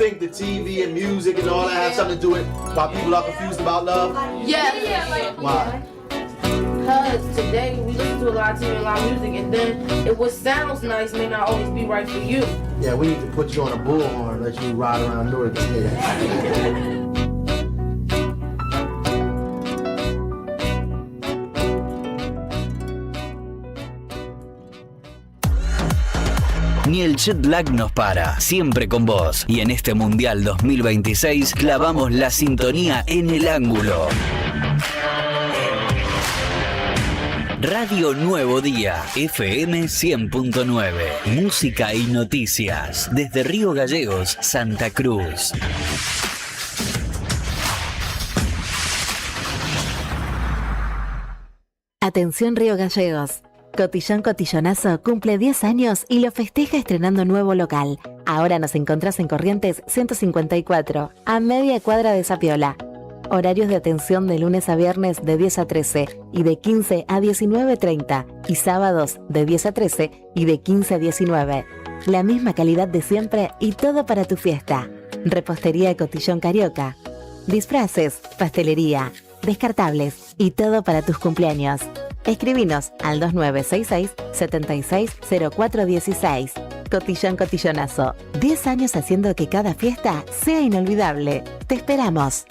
think that TV and music and all that have something to do with why people are confused about love? Yes. Why? Because today we listen to a lot of TV and a lot of music, and then what sounds nice may not always be right for you. Yeah, we need to put you on a bullhorn, let you ride around Newark and hear that. Ni el jet lag nos para, siempre con vos. Y en este Mundial 2026 clavamos la sintonía en el ángulo. Radio Nuevo Día, FM 100.9. Música y noticias desde Río Gallegos, Santa Cruz. Atención Río Gallegos. Cotillón Cotillonazo cumple 10 años y lo festeja estrenando nuevo local. Ahora nos encontrás en Corrientes 154, a media cuadra de Zapiola. Horarios de atención de lunes a viernes de 10 a 13 y de 15 a 19:30 y sábados de 10 a 13 y de 15 a 19. La misma calidad de siempre y todo para tu fiesta. Repostería Cotillón Carioca. Disfraces, pastelería, descartables y todo para tus cumpleaños. Escribinos al 2966-760416. Cotillón Cotillonazo. 10 años haciendo que cada fiesta sea inolvidable. Te esperamos.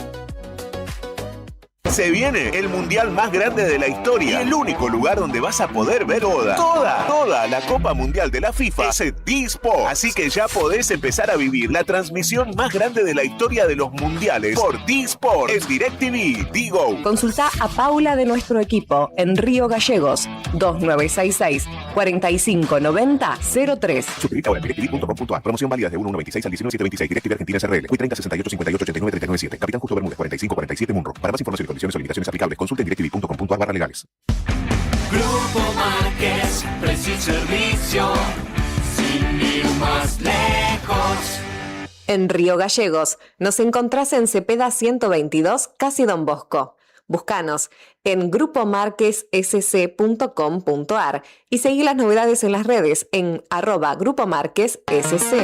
Se viene el mundial más grande de la historia y el único lugar donde vas a poder ver toda la Copa Mundial de la FIFA es D-Sport. Así que ya podés empezar a vivir la transmisión más grande de la historia de los mundiales por D-Sport en DirecTV, Digo. Consulta a Paula de nuestro equipo en Río Gallegos 2966-4590-03. Suscríbete ahora en directv.com.ar. Promoción válida de 1/1/26 al 19/7/26. DirecTV Argentina SRL. Q 30 68 58 89 39 7. Capitán Justo Bermúdez 45 47 Munro. Para más información y condiciones o limitaciones aplicables, consulte en directv.com.ar/legales. Grupo Márquez, precio y servicio, sin ir más lejos. En Río Gallegos nos encontrás en Cepeda 122, casi Don Bosco. Búscanos en grupomarquessc.com.ar y seguí las novedades en las redes en @grupomarquessc.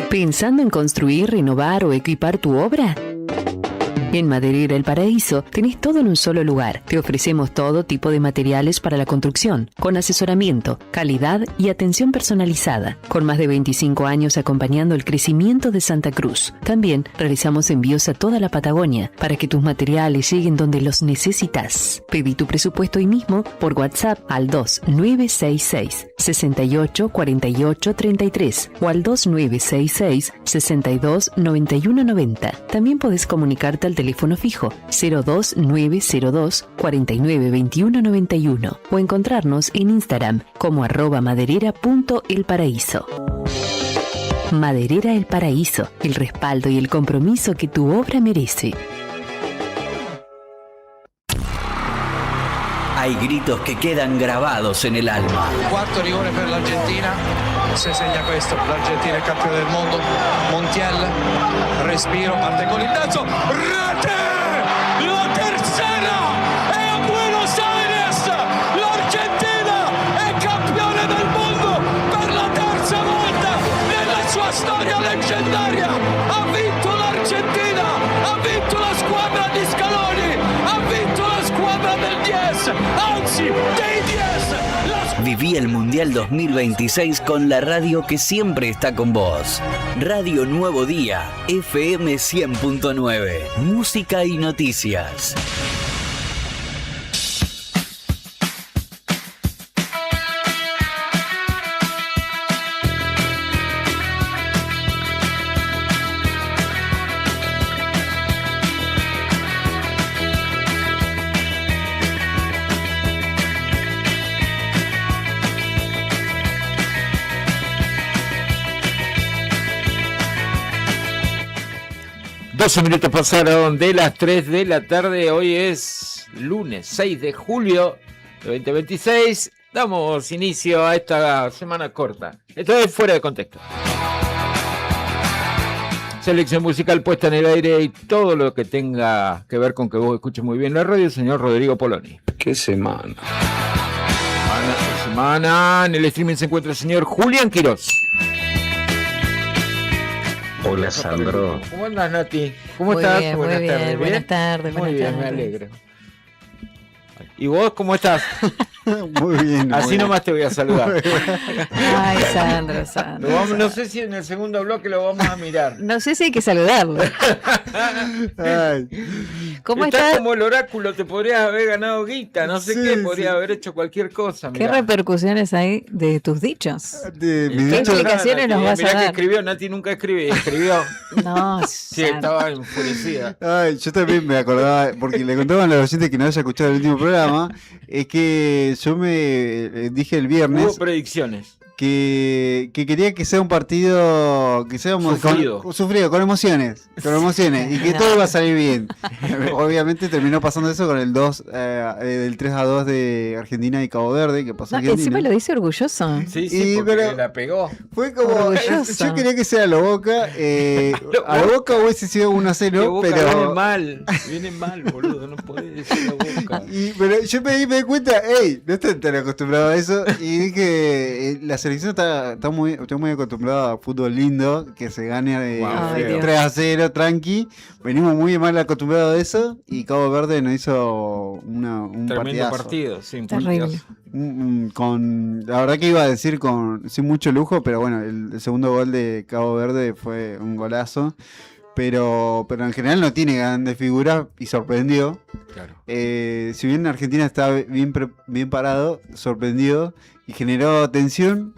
¿Pensando en construir, renovar o equipar tu obra? En Maderera El Paraíso tenés todo en un solo lugar. Te ofrecemos todo tipo de materiales para la construcción, con asesoramiento, calidad y atención personalizada. Con más de 25 años acompañando el crecimiento de Santa Cruz. También realizamos envíos a toda la Patagonia para que tus materiales lleguen donde los necesitas. Pedí tu presupuesto hoy mismo por WhatsApp al 2966 68 48 33 o al 2966 62 91 90. También podés comunicarte al teléfono fijo 02902 49 21 91 o encontrarnos en Instagram como @maderera.elparaíso. Maderera El Paraíso, el respaldo y el compromiso que tu obra merece. Hay gritos que quedan grabados en el alma. Quarto rigore per l'Argentina, se segna questo, l'Argentina è campione del mondo. Montiel, respiro, parte con il terzo, rete! La tercera! E a Buenos Aires l'Argentina è campione del mondo per la terza volta nella sua storia leggendaria. Ha vinto l'Argentina, ha vinto la squadra di Scaloni, ha vinto la squadra del 10, anzi dei 10. Viví el Mundial 2026 con la radio que siempre está con vos. Radio Nuevo Día, FM 100.9. Música y noticias. Minutos pasaron de las 3 de la tarde. Hoy es lunes 6 de julio de 2026. Damos inicio a esta semana corta. Esto es Fuera de Contexto. Selección musical puesta en el aire y todo lo que tenga que ver con que vos escuches muy bien la radio, señor Rodrigo Poloni. ¿Qué semana? Semana. En el streaming se encuentra el señor Julián Quirós. Hola, Sandro. ¿Cómo andas, Nati? ¿Cómo Muy estás? bien, Buenas muy tardes. bien. Buenas tardes. Muy buenas bien, me tardes. alegro. ¿Y vos cómo estás? Muy bien. Así nomás te voy a saludar. Ay, Sandro, Sandro. No sé si en el segundo bloque lo vamos a mirar. No sé si hay que saludarlo. Ay. ¿Cómo estás? estás? Como el oráculo, te podrías haber ganado guita, no sé Sí, qué, sí. podrías haber hecho cualquier cosa. ¿Qué mirá. repercusiones hay de tus dichos? De mis ¿Qué dichos. explicaciones nos vas a Mirá que dar? escribió, Nati nunca escribió. No, Sí, Sandro. estaba enfurecida. Ay, yo también me acordaba, porque le contaban a los oyentes que no haya escuchado el último programa, es que yo me dije el viernes Hubo predicciones. que quería que sea un partido que sea Sufrido. sufrido, con emociones, y que todo iba a salir bien. Obviamente terminó pasando eso con el 2 del 3-2 de Argentina y Cabo Verde, que pasó No, Argentina. encima lo dice orgulloso. Sí, sí, Y, porque pero- la pegó. Fue como, Orgulloso. yo quería que sea lo Boca, a lo Boca hubiese sido Que 1-0, Boca pero... viene mal, boludo, no podés decir la Boca. Pero yo me di cuenta, hey, no estoy tan acostumbrado a eso. Y dije, la selección está muy acostumbrada a fútbol lindo, que se gane Ay, Dios. 3-0, tranqui. Venimos muy mal acostumbrados a eso. Y Cabo Verde nos hizo un Tremendo partidazo. partido, sí, un Terrible. partidazo. La verdad que iba a decir sin mucho lujo, pero bueno, el segundo gol de Cabo Verde fue un golazo. Pero en general no tiene grandes figuras y sorprendió. Claro. Si bien Argentina está bien parado, sorprendido y generó tensión.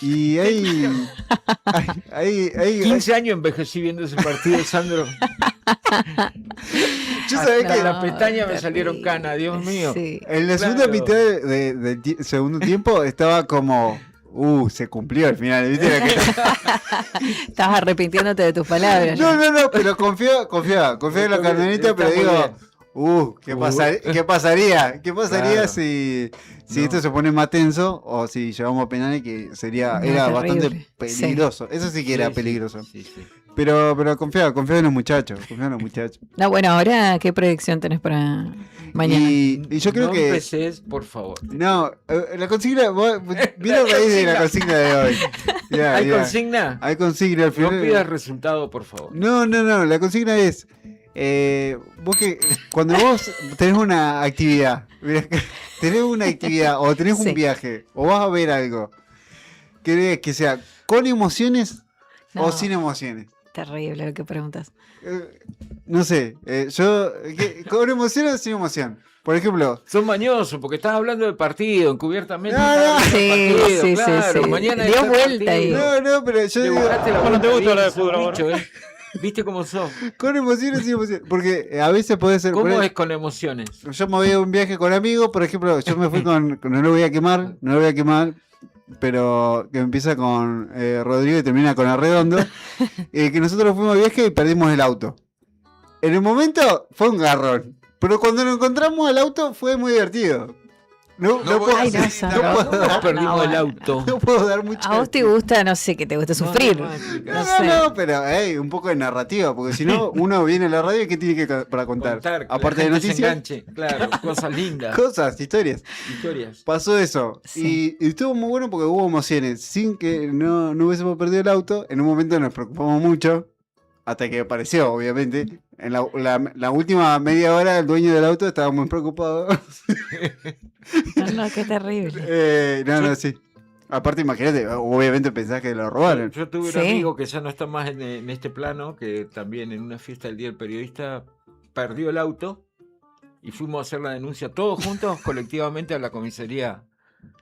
Y hay 15 años envejecí viendo ese partido, Sandro. yo sabés Hasta que las pestañas me terrible. salieron canas, Dios mío. Sí. en la segunda mitad del segundo tiempo estaba como se cumplió al final, ¿viste? Estabas arrepintiéndote de tus palabras. No, pero confía en la camioneta, pero Está muy digo, ¿qué pasaría? ¿Qué pasaría Claro. si No. esto se pone más tenso o si llevamos a penales, que No, era terrible. bastante peligroso? Eso sí que era Sí, peligroso. sí, sí. Pero confía en los muchachos, No, bueno, ahora, ¿qué predicción tenés para mañana? Y yo creo No que... empeces, por favor. No, la consigna, mira a raíz de la consigna de hoy. Mirá, ¿Hay mirá. consigna? Hay consigna al No final. pidas resultado, por favor. No, la consigna es, cuando vos tenés una actividad, o tenés Sí. un viaje, o vas a ver algo, ¿querés que sea con emociones No. o sin emociones? Terrible lo que preguntas. No sé, ¿con emoción o sin emoción? Por ejemplo, Son mañosos porque estás hablando del partido, encubiertamente. No, estás no. hablando del partido, Sí, claro, sí. mañana Dio está el vuelta ahí. partido. no, pero yo Le digo, borraste la Bueno, te boca gusta ahí, hablar de sos fútbol un ahora. bicho, ¿Viste cómo sos? con emociones o sin emociones, porque a veces puede ser... ¿Cómo es con emociones? Yo me voy a un viaje con amigos, por ejemplo, yo me fui no lo voy a quemar, pero que empieza con Rodrigo y termina con Arredondo, que nosotros fuimos a viaje y perdimos el auto. En el momento fue un garrón, pero cuando nos encontramos el auto fue muy divertido. No puedo, Ay, no, no Sandro. puedo ¿Cómo dar, perdimos el bueno. auto? no puedo dar mucho. A vos te gusta, no sé, que te gusta sufrir. No sé. No, pero un poco de narrativa, porque si no, uno viene a la radio y ¿qué tiene para contar? Contar, que Aparte la de gente se noticias, enganche, claro, cosas lindas, cosas, historias. historias. Pasó eso. Sí. Y estuvo muy bueno porque hubo emociones. Sin que no hubiésemos perdido el auto, en un momento nos preocupamos mucho. Hasta que apareció, obviamente. En la última media hora, el dueño del auto estaba muy preocupado. No, qué terrible. Sí. Aparte, imagínate, obviamente pensás que lo robaron. Yo tuve Sí. un amigo que ya no está más en este plano, que también en una fiesta del Día del Periodista perdió el auto y fuimos a hacer la denuncia todos juntos, colectivamente, a la comisaría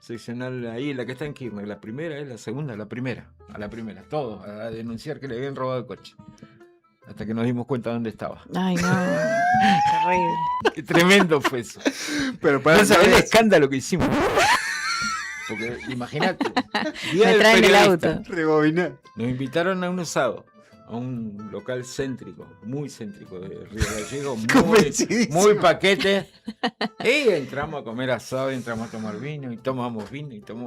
seccional ahí, la que está en Quilmes. La primera, la segunda, la primera. A la primera, todos, a denunciar que le habían robado el coche. Hasta que nos dimos cuenta dónde estaba. Ay, no. Terrible. Qué tremendo fue eso. Pero No sabés el escándalo que hicimos. Porque imagínate, Día Me del traen el Periodista. auto. Rebobinar. Nos invitaron a un asado, a un local céntrico, muy céntrico de Río Gallego, Convencidísimo. muy paquete. Y entramos a comer asado, entramos a tomar vino, y tomamos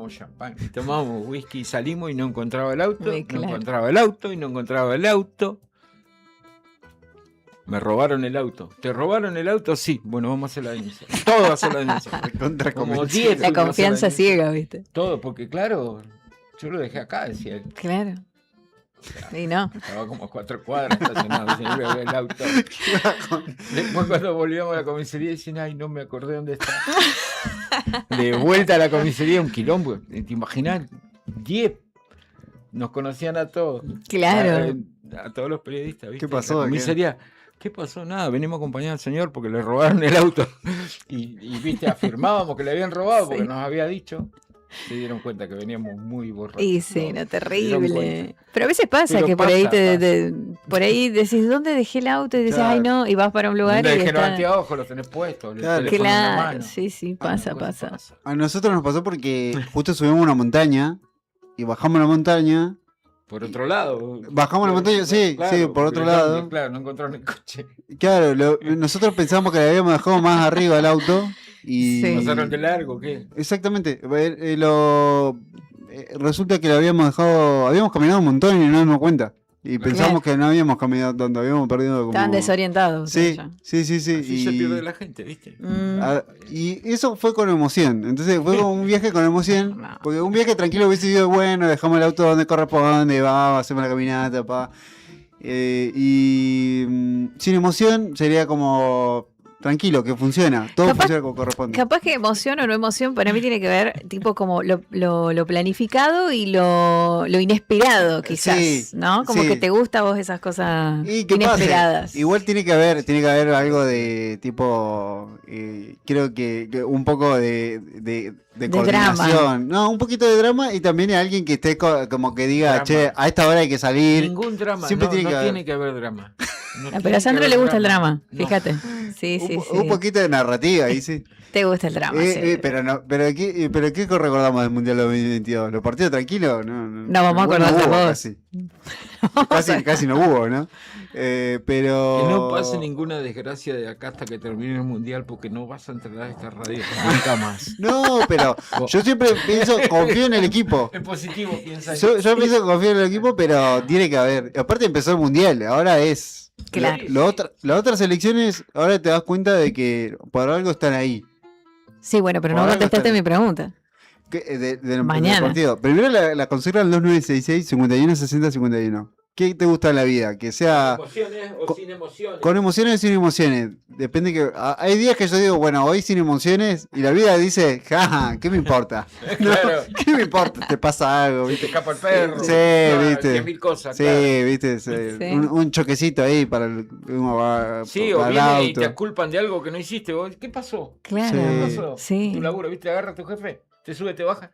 champán, y tomamos whisky, y salimos y no encontraba el auto, Sí, claro. no encontraba el auto, y no encontraba el auto. Me robaron el auto. ¿Te robaron el auto? Sí. Bueno, vamos a hacer la denuncia. Todo va a hacer la denuncia. Contra Como convencido. 10 La fuimos a hacer confianza denuncia. ciega, ¿viste? Todo, porque claro, yo lo dejé acá, decía él. Claro. Y no. Estaba como a 4 cuadras estacionado, sin ver el auto. Después cuando volvíamos a la comisaría decían, ay, no me acordé dónde está. De vuelta a la comisaría, un quilombo. ¿Te imaginas? 10. Nos conocían a todos. Claro. A todos los periodistas, ¿viste? ¿Qué pasó? La comisaría, ¿qué pasó? Nada, venimos a acompañar al señor porque le robaron el auto. Y viste, afirmábamos que le habían robado porque nos había dicho. Se dieron cuenta que veníamos muy borrachos. Y sí, no, Se dieron terrible. cuenta. Pero a veces pasa Pero que por pasa, ahí por ahí decís, ¿dónde dejé el auto? Y dices, Claro. ay no, y vas para un lugar ¿Dónde y dejé los está... anteojos? Los tenés puestos. Claro. El teléfono en la Claro, mano. sí, pasa. A nosotros nos pasó porque justo subimos una montaña y bajamos la montaña. Por otro lado. Bajamos la montaña, sí, Claro, sí, por otro porque lado. Claro, no encontraron el coche. Claro, nosotros pensamos que le habíamos dejado más arriba el auto y... Sí. ¿Pasaron de largo? ¿Qué? Exactamente. Resulta que lo habíamos caminado un montón y no nos dimos cuenta. Y pensamos que no habíamos caminado tanto, habíamos perdido como... Estaban desorientados. Sí, ya. sí. Así se pierde la gente, ¿viste? Y eso fue con emoción. Entonces fue como un viaje con emoción. No. Porque un viaje tranquilo hubiese sido bueno, dejamos el auto donde corresponde, hacemos la caminata, sin emoción sería como tranquilo, que funciona. Todo funciona como corresponde. Capaz que emoción o no emoción para mí tiene que ver tipo como lo planificado y lo inesperado quizás, Sí, ¿no? Como sí. que te gusta a vos esas cosas Y que pase. inesperadas. Igual tiene que haber algo de tipo, creo que un poco de coordinación. Drama. No, un poquito de drama y también alguien que esté como que diga, Drama. che, a esta hora hay que salir. Ningún drama. Siempre No tiene que haber. drama. No Pero tiene a Sandro que le haber gusta el drama, No. fíjate. Sí. Un poquito de narrativa ahí, sí. Te gusta el drama, sí. Pero ¿qué recordamos del Mundial 2022? ¿Los partidos tranquilos? No vamos a acordar de vos. Casi no hubo, ¿no? Pero... Que no pase ninguna desgracia de acá hasta que termine el mundial porque no vas a entregar a esta radio nunca más. No, pero yo siempre pienso, confío en el equipo. En positivo, piensa. Yo pienso confío en el equipo, pero tiene que haber. Aparte empezó el mundial, ahora es... Claro. Las otras elecciones, ahora te das cuenta de que por algo están ahí. Sí, bueno, pero no Ahora contestaste está- mi pregunta. Del Mañana. partido. Primero la consigna al 2966 51 60 51. ¿Qué te gusta en la vida? Que sea ¿Emociones o sin emociones? con emociones o sin emociones. Depende que... Hay días que yo digo, bueno, hoy sin emociones, y la vida dice, jaja, ¿qué me importa? No, Claro. ¿qué me importa? Te pasa algo, Te ¿viste? escapa el perro. Sí, claro, viste. 10.000 cosas, Sí, claro. viste. Sí. Un choquecito ahí para uno va Sí, o al viene y auto. te culpan de algo que no hiciste. Vos, ¿qué pasó? Claro. ¿Qué pasó? Sí. Tu laburo, ¿viste? Agarra a tu jefe, te sube, te baja.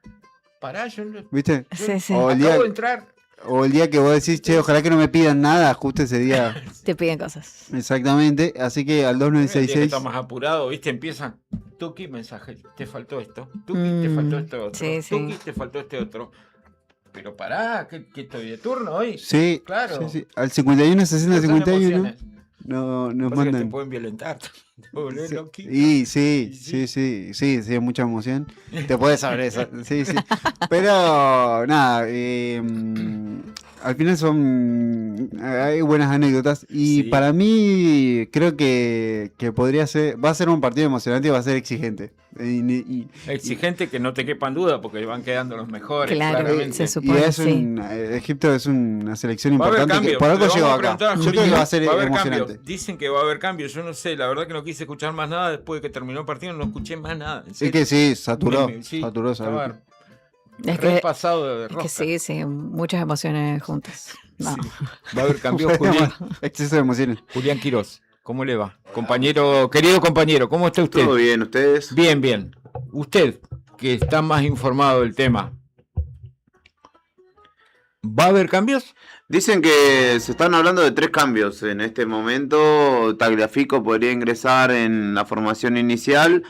Pará, yo no... ¿Viste? Sí. O el Acabo día, de entrar. o el día que vos decís, che, ojalá que no me pidan nada, justo ese día. Te piden cosas. Exactamente. Así que al El día que 2966. estás más apurado, ¿viste? Empiezan. Tuki, mensaje. Te faltó esto. Tuki, te faltó esto otro. Sí, sí. Tuki, te faltó este otro. Pero pará, ¿qué estoy de turno hoy? Sí, Claro. sí. Al 51 60 No son 51 emociones. nos Pasa que te mandan. pueden violentar. Te volvés Sí, loquito. y sí, mucha emoción. Te puedes saber eso. Sí. Pero nada, al final hay buenas anécdotas y Sí. para mí creo que podría ser, va a ser un partido emocionante y va a ser exigente. Exigente que no te quepan duda porque van quedando los mejores. Claro, claramente. se supone. Y es sí. Egipto es una selección Va a haber importante que cambios. por algo Le llegó vamos a acá. preguntar a Yo Juli, creo que va a ser va a haber emocionante. cambios. Dicen que va a haber cambios. Yo no sé, la verdad que no quise escuchar más nada después de que terminó el partido. No escuché más nada. En Es serio. que sí, saturó. Sí, Saturó. estaba Es pasado de Es rosca. que sí, muchas emociones juntas. No. Va a haber cambios, Julián. Exceso de emociones. Julián Quirós, ¿cómo le va? Querido compañero, ¿cómo está usted? Todo bien, ¿ustedes? Bien. Usted, que está más informado del tema, ¿va a haber cambios? Dicen que se están hablando de 3 cambios en este momento. Tagliafico podría ingresar en la formación inicial,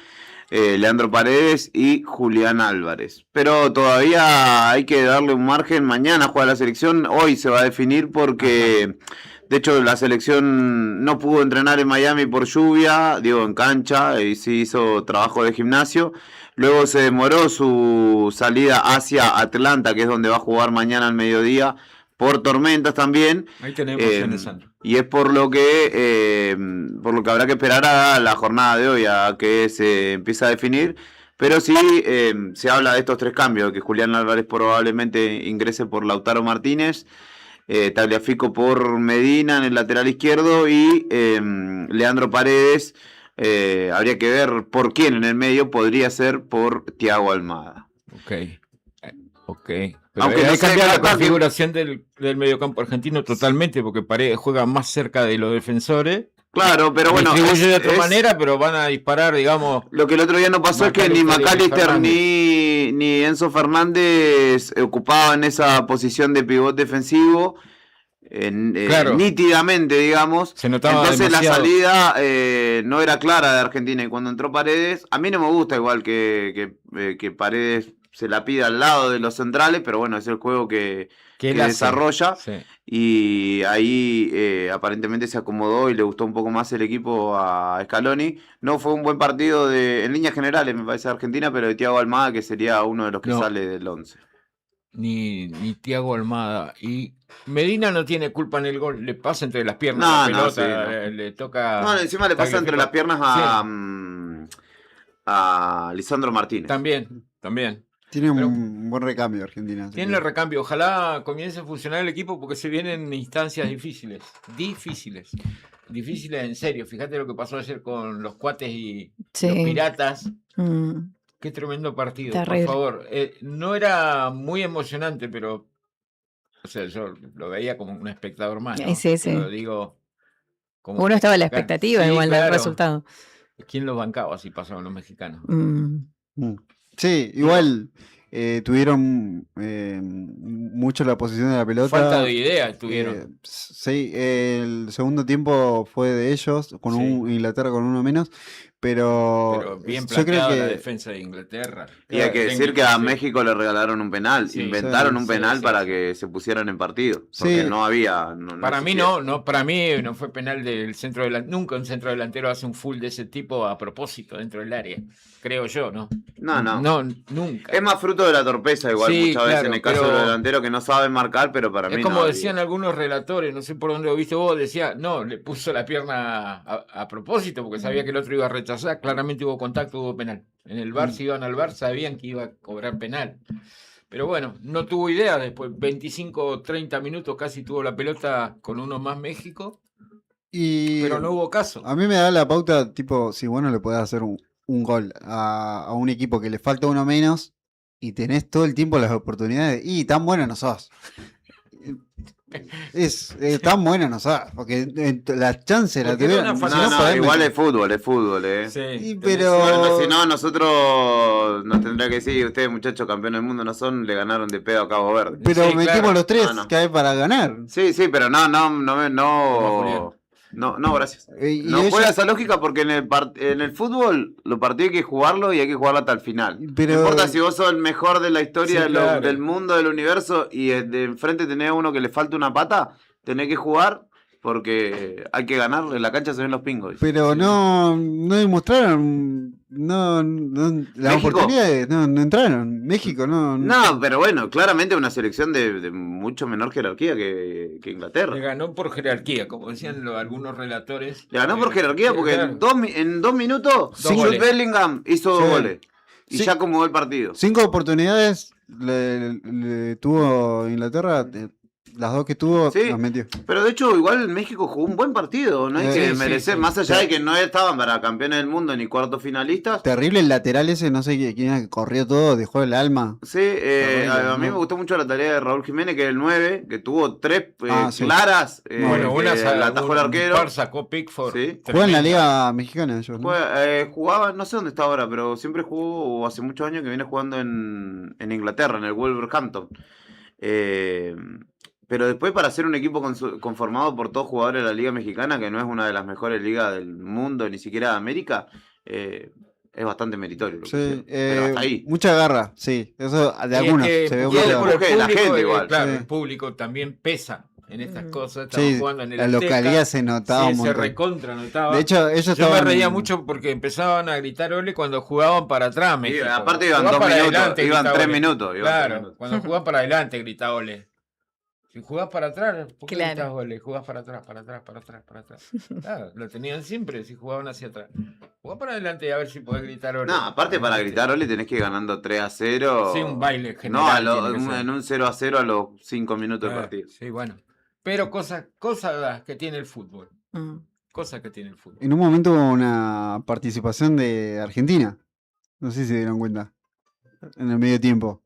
Leandro Paredes y Julián Álvarez. Pero todavía hay que darle un margen. Mañana juega la selección, hoy se va a definir porque... De hecho, la selección no pudo entrenar en Miami por lluvia, digo, en cancha, y sí hizo trabajo de gimnasio. Luego se demoró su salida hacia Atlanta, que es donde va a jugar mañana al mediodía, por tormentas también. Ahí tenemos opciones, Sandro. Y es por lo que habrá que esperar a la jornada de hoy, a que se empiece a definir. Pero sí se habla de estos 3 cambios, que Julián Álvarez probablemente ingrese por Lautaro Martínez. Tagliafico por Medina en el lateral izquierdo y Leandro Paredes. Habría que ver por quién en el medio, podría ser por Thiago Almada. Ok. Pero Aunque hay no que sea cambiar la capaz- configuración del mediocampo argentino totalmente, porque Paredes juega más cerca de los defensores. Claro, pero bueno, distribuye de otra es- manera, pero van a disparar, digamos. Lo que el otro día no pasó es que ni McAllister ni Enzo Fernández ocupaban esa posición de pivot defensivo. Claro. Nítidamente, digamos. Se notaba Entonces demasiado. la salida no era clara de Argentina. Y cuando entró Paredes, a mí no me gusta igual que Paredes se la pida al lado de los centrales, pero bueno, es el juego que él hace. desarrolla. Sí. Y ahí aparentemente se acomodó y le gustó un poco más el equipo a Scaloni. No fue un buen partido en líneas generales, me parece, de Argentina, pero de Thiago Almada, que sería uno de los que No. sale del 11. Ni Thiago Almada. Y Medina no tiene culpa en el gol. Le pasa entre las piernas No, la no, pelota. sí, no. Le toca. No, encima le pasa entre las piernas a Lisandro Martínez. También. Tiene un buen recambio Argentina. así Tiene que- el recambio. Ojalá comience a funcionar el equipo porque se vienen instancias difíciles. Difíciles en serio. Fíjate lo que pasó ayer con los Cuates y Sí. los Piratas. Mm. Qué tremendo partido, Terrible. por favor. No era muy emocionante, pero o sea, yo lo veía como un espectador más, ¿no? Sí, sí. Pero digo, como Uno estaba a la claro, expectativa sí, igual del claro. resultado. ¿Quién los bancaba si pasaban los mexicanos? Sí, igual tuvieron mucho la posición de la pelota. Falta de idea tuvieron. Sí, el segundo tiempo fue de ellos, con Inglaterra con uno menos, pero Bien yo creo planteada la que defensa de Inglaterra. Y hay que decir que a México le regalaron un penal. Sí, Inventaron sí, un penal sí, para sí. que se pusieran en partido. Porque Sí. no había. Para mí existía. para mí no fue penal del centro delantero. Nunca un centro delantero hace un full de ese tipo a propósito dentro del área. Creo yo, ¿no? No. No, nunca. Es más fruto de la torpeza, igual, Sí, muchas veces claro, en el caso pero- de los delanteros que no saben marcar, pero para mí Es como no. decían algunos relatores, no sé por dónde lo viste vos, decía, no, le puso la pierna a propósito porque sabía que el otro iba a rechazar, claramente hubo contacto, hubo penal. En el VAR, si iban al VAR, sabían que iba a cobrar penal. Pero bueno, no tuvo idea, después 25 o 30 minutos casi tuvo la pelota con uno más México, pero no hubo caso. a mí me da la pauta, tipo, si bueno le podés hacer un gol a un equipo que le falta uno menos y tenés todo el tiempo las oportunidades, y tan bueno no sos. Es tan bueno no sos, porque las chances la Porque era tuvieron. una si No, no, podés igual meter- es fútbol, Y pero Bueno, si no, nosotros nos tendría que decir, ustedes muchachos campeones del mundo no son, le ganaron de pedo a Cabo Verde. pero metimos los tres No. que hay para ganar. Sí, pero no, gracias. Y No ellos- juega esa lógica porque en el fútbol los partidos hay que jugarlo y hay que jugarlo hasta el final. Pero- No importa si vos sos el mejor de la historia Sí, claro. del mundo, del universo, y de enfrente tenés a uno que le falta una pata, tenés que jugar porque hay que ganar. En la cancha se ven los pingos. Pero no demostraron las ¿México? oportunidades, no entraron. México no. No, pero bueno, claramente una selección de mucho menor jerarquía que Inglaterra. Le ganó por jerarquía, como decían algunos relatores. Le ganó por jerarquía Sí, porque claro. en 2 minutos Dos Jude goles. Bellingham hizo 2 Sí. goles. Y Sí. ya acomodó el partido. 5 oportunidades le tuvo Inglaterra. Las 2 que tuvo Sí. las metió. Pero de hecho, igual México jugó un buen partido. No hay Sí, que sí, merecer, sí. más allá Sí. de que no estaban para campeones del mundo ni cuartos finalistas. Terrible el lateral ese, no sé quién era que corrió todo, dejó el alma. Sí, Terrible, a mí ¿no? me gustó mucho la tarea de Raúl Jiménez, que es el 9, que tuvo 3 Sí. claras. Bueno, una la atajó el arquero. par sacó Pickford. Sí. Juega en la Liga Mexicana ellos, ¿no? Jugaba, no sé dónde está ahora, pero siempre jugó, o hace muchos años que viene jugando en Inglaterra, en el Wolverhampton. Pero después, para ser un equipo conformado por todos jugadores de la Liga Mexicana, que no es una de las mejores ligas del mundo, ni siquiera de América, es bastante meritorio. Lo que Sí, hicieron. Pero hasta ahí. mucha garra, sí. Eso de Y algunos. es que Se ve empujado mucha por garra. el La público, gente igual. claro, Sí. el público también pesa en estas cosas. Estamos Sí, jugando en el la Azteca. localidad se notaba Sí, un se montón. recontra notaba. De hecho, ellos Yo me estaban- reía mucho porque empezaban a gritar ole cuando jugaban para atrás. Y México. aparte iban Jugás 2 para minutos, adelante, iban grita 3 ole. minutos. iban 3 Claro, minutos. cuando jugás para adelante grita ole. Si jugás para atrás, ¿por qué Claro. gritas ole? Jugás para atrás, para atrás, para atrás, para atrás. Claro, lo tenían siempre si jugaban hacia atrás. Jugás para adelante y a ver si podés gritar ole. No, aparte para gritar ole tenés que ir ganando 3-0. Sí, un baile No, general tiene que ser. en un 0-0 a los 5 minutos del Claro, partido. Sí, bueno. Pero cosas que tiene el fútbol. Cosas que tiene el fútbol. En un momento hubo una participación de Argentina. No sé si se dieron cuenta. En el medio tiempo.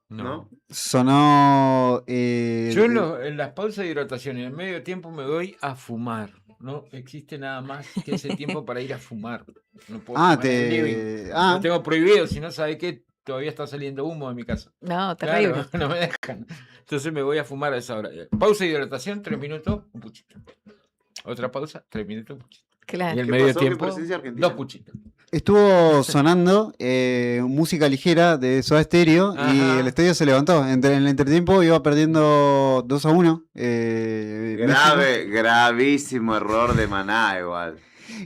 No. Sonó. Yo en las pausas de hidratación y en el medio tiempo me voy a fumar. No existe nada más que ese tiempo para ir a fumar. No puedo fumar en el living. Lo tengo prohibido, si no, ¿sabe qué? Todavía está saliendo humo de mi casa. No, terrible. Claro, no me dejan. Entonces me voy a fumar a esa hora. Pausa de hidratación, 3 minutos, un puchito. Otra pausa, 3 minutos, un puchito. Claro. Y el ¿Qué medio pasó? ¿Qué tiempo, presencia argentina? 2 puchitos. Estuvo sonando música ligera de Soda Stereo y el estadio se levantó. En el entretiempo iba perdiendo 2-1. Gravísimo error de Maná igual.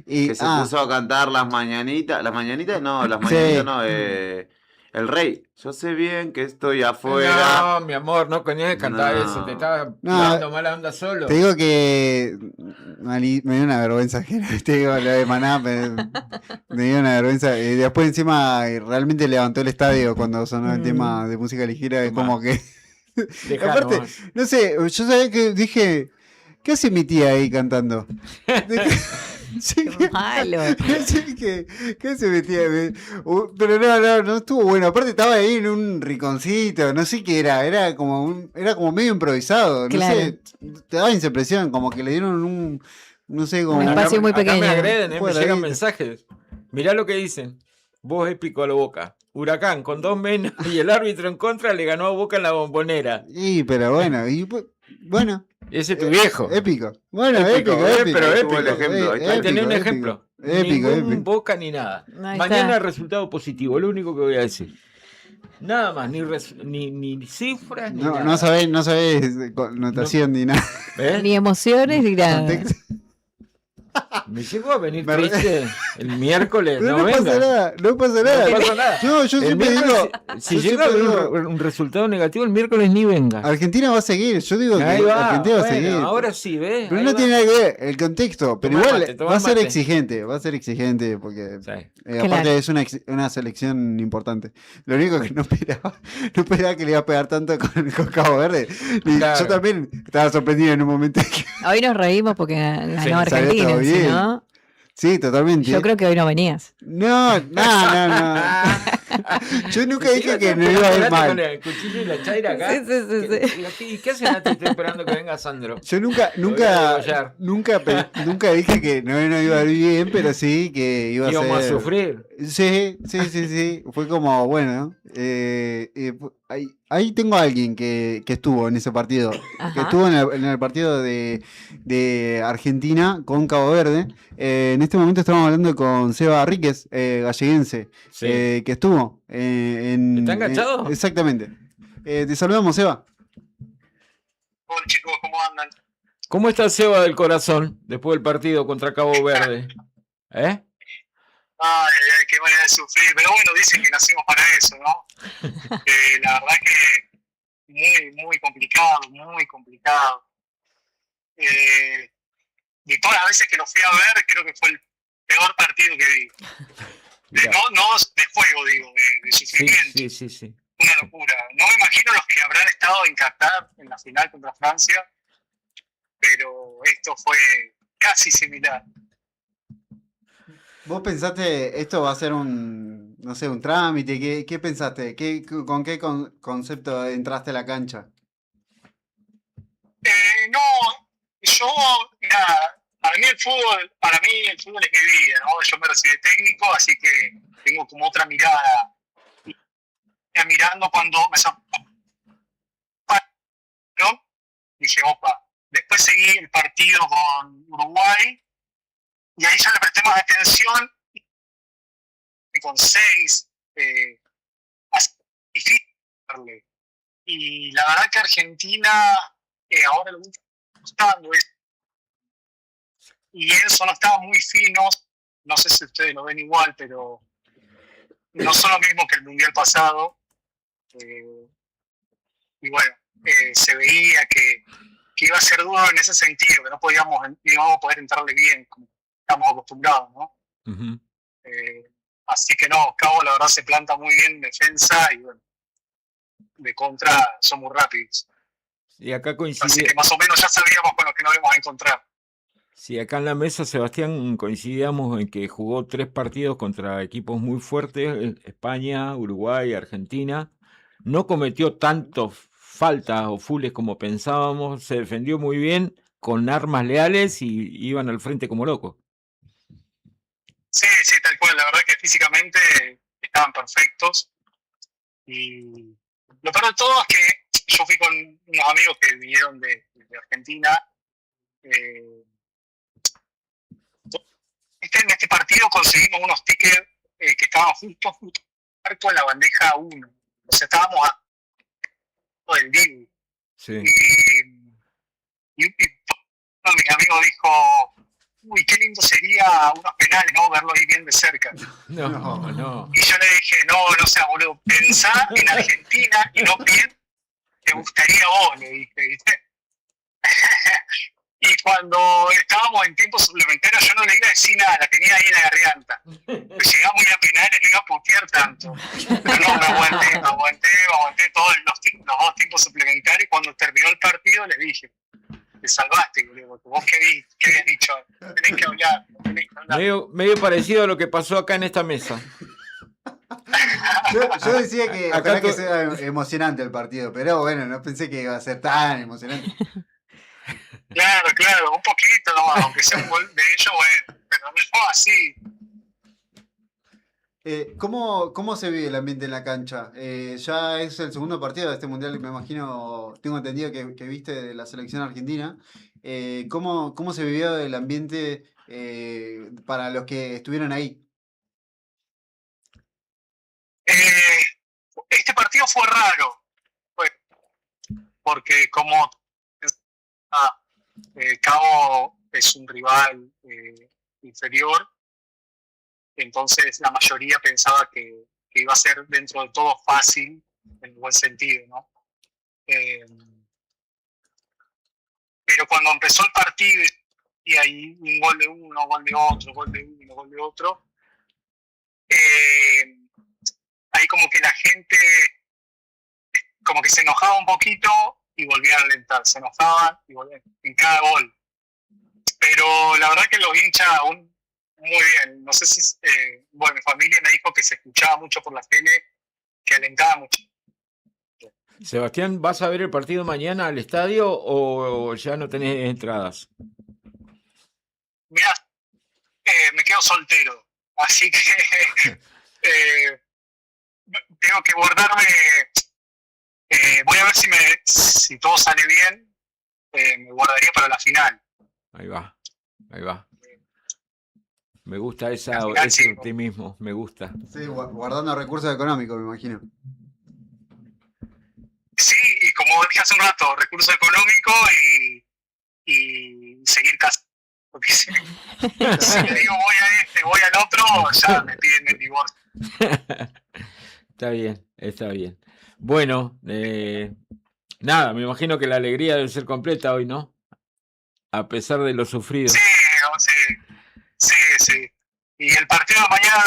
Y, que se puso a cantar las mañanitas. ¿Las mañanitas? No, las Sí. mañanitas no. El rey. Yo sé bien que estoy afuera. No, mi amor, no coño de cantar No. eso. Te estaba No, dando mala onda solo. Te digo que me dio una vergüenza que te digo lo de Maná, me dio una vergüenza. Y después encima realmente levantó el estadio cuando sonó el tema de música ligera. Es como que... Dejá Aparte, nomás. no sé, yo sabía que dije, ¿qué hace mi tía ahí cantando? Malo. ¿Qué se metía? Pero no estuvo bueno. Aparte estaba ahí en un rinconcito, no sé qué era como medio improvisado, no Claro. sé, te daba esa impresión, como que le dieron no sé, como Un espacio muy Acá pequeño. me agreden, me Bueno, llegan ahí- mensajes. Mirá lo que dicen. Voz épico a lo Boca. Huracán con 2 menos y el árbitro en contra le ganó a Boca en la Bombonera. Pero bueno. Ese es tu viejo. Épico. Bueno, épico. Pero Ahí tuvo épico. el ejemplo, ahí está. Ahí tenés un épico. ejemplo. Épico, Ningún épico. Boca ni nada. Ahí Mañana está. resultado positivo, lo único que voy a decir. Nada más, ni cifras, ni nada. No sabés connotación ni nada. ¿Eh? Ni emociones ni nada. Me llegó a venir Me triste el miércoles. Pero no no pasa venga. nada, no pasa nada. No pasa nada. Yo El siempre miércoles, digo. Si yo llega a siempre haber digo, un resultado negativo, el miércoles ni venga. Argentina va a seguir. Yo digo que Ahí va, Argentina va a bueno, seguir. ahora sí, ¿ves? Pero Ahí no va. tiene nada que ver el contexto. Pero Tomá igual mate, tomá va a ser mate. exigente. Va a ser exigente porque Sí. aparte es una selección importante. Lo único que no esperaba que le iba a pegar tanto con Cabo Verde. Y Claro. yo también estaba sorprendido en un momento. Hoy nos reímos porque ganó Sí, salió Argentina. todo Si bien. no, Sí, totalmente. yo creo que hoy no venías. No. Yo nunca dije que no iba a ir Con mal. el cuchillo y la chaira acá. Sí, sí, sí, ¿Y qué hacen antes? Estoy esperando que venga Sandro. Yo Lo voy a degollar. nunca dije que no iba a ir bien, pero sí que iba a ser. Íbamos a sufrir. Sí. Fue como, bueno. Ahí tengo a alguien que estuvo en ese partido. Ajá. Que estuvo en el partido de Argentina con Cabo Verde. En este momento estamos hablando con Seba Ríquez, galleguense, Sí. que estuvo en. ¿Está enganchado? Exactamente. Te saludamos, Seba. Hola chicos, ¿cómo andan? ¿Cómo está Seba del corazón después del partido contra Cabo Verde? ¿Eh? Ay, qué manera de sufrir. Pero bueno, dicen que nacimos para eso, ¿no? La verdad que muy complicado, muy complicado. De todas las veces que lo fui a ver, creo que fue el peor partido que vi. No de juego, digo, de sufrimiento. Sí. Una locura. No me imagino los que habrán estado en Qatar en la final contra Francia, pero esto fue casi similar. ¿Vos pensaste esto va a ser un trámite? ¿Qué pensaste? ¿Con qué concepto entraste a la cancha? No, yo, nada, para mí el fútbol es mi vida, ¿no? Yo me recibí de técnico, así que tengo como otra mirada. Ya mirando cuando me ¿no? Dije, opa, después seguí el partido con Uruguay y ahí ya le presté más atención y con 6 difícil verle. Y la verdad que Argentina ahora lo que está gustando es y Enzo no estaba muy finos, no sé si ustedes lo ven igual, pero no son lo mismo que el Mundial pasado. Y bueno, se veía que iba a ser duro en ese sentido, que no íbamos a poder entrarle bien como estamos acostumbrados, ¿no? Uh-huh. Así que no, Cabo la verdad se planta muy bien en defensa y bueno, de contra son muy rápidos. Y acá Así coincide. que más o menos ya sabíamos con lo que nos íbamos a encontrar. Sí, acá en la mesa, Sebastián, coincidíamos en que jugó 3 partidos contra equipos muy fuertes, España, Uruguay, Argentina. No cometió tantas faltas o fules como pensábamos, se defendió muy bien, con armas leales y iban al frente como locos. Sí, sí, tal cual. La verdad que físicamente estaban perfectos. Y lo peor de todo es que yo fui con unos amigos que vinieron de Argentina. En este partido conseguimos unos tickets que estaban justo con la bandeja 1. O sea, estábamos a del Dibu. Sí. Y uno de mis amigos dijo, uy, qué lindo sería unos penales, ¿no? Verlo ahí bien de cerca. No. Y yo le dije, no sea boludo, pensá en Argentina y no pienses te gustaría a vos, le dije, ¿viste? Y cuando estábamos en tiempo suplementario yo no le iba a decir nada, la tenía ahí en la garganta. Llegamos a penales, no iba a putear tanto. Pero no, me aguanté todos los 2 tiempos suplementarios y cuando terminó el partido le dije, te salvaste, boludo, vos qué habías dicho, tenés que hablar. Medio parecido a lo que pasó acá en esta mesa. Yo decía que Acá ojalá que sea emocionante el partido, pero bueno, no pensé que iba a ser tan emocionante. Claro, un poquito nomás, aunque sea un gol de ellos, bueno, pero no así. ¿Cómo se vive el ambiente en la cancha? Ya es el segundo partido de este mundial, me imagino, tengo entendido que viste de la selección argentina. ¿Cómo se vivió el ambiente para los que estuvieron ahí? Este partido fue raro, porque como Cabo es un rival inferior, entonces la mayoría pensaba que iba a ser dentro de todo fácil, en el buen sentido, ¿no? Pero cuando empezó el partido y ahí un gol de uno, gol de otro, gol de uno, gol de otro, ahí como que la gente como que se enojaba un poquito y volvían a alentar, se enojaban y volvían en cada gol. Pero la verdad que los hinchas aún muy bien, no sé si, bueno, mi familia me dijo que se escuchaba mucho por la tele, que alentaba mucho. Sebastián, ¿vas a ver el partido mañana al estadio o ya no tenés entradas? Mirá, me quedo soltero, así que tengo que guardarme, voy a ver si todo sale bien, me guardaría para la final. Ahí va. Me gusta ese optimismo, me gusta. Sí, guardando recursos económicos, me imagino. Sí, y como dije hace un rato, recursos económicos y seguir casando. Porque si le digo voy a este, voy al otro, ya me piden el divorcio. Está bien. Bueno, nada, me imagino que la alegría debe ser completa hoy, ¿no? A pesar de lo sufrido. Sí. Y el partido de mañana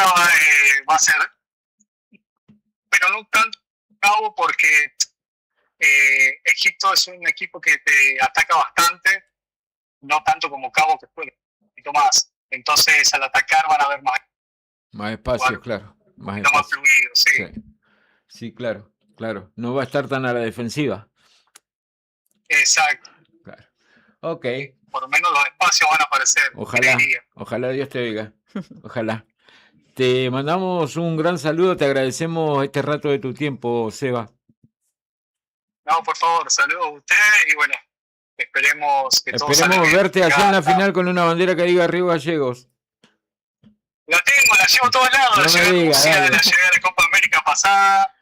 va a ser, pero no tanto Cabo porque Egipto es un equipo que te ataca bastante, no tanto como Cabo que fue un poquito más. Entonces al atacar van a haber más espacio, claro. Más fluido, sí. Sí, claro. No va a estar tan a la defensiva. Exacto. Claro. Ok. Por lo menos los espacios van a aparecer. Ojalá Dios te oiga. Ojalá. Te mandamos un gran saludo, te agradecemos este rato de tu tiempo, Seba. No, por favor, saludos a ustedes y bueno, esperemos que todo salga bien. Verte allá en la final con una bandera que diga Río Gallegos. La tengo, la llevo a todos lados, No la llevé me digas, a la Copa América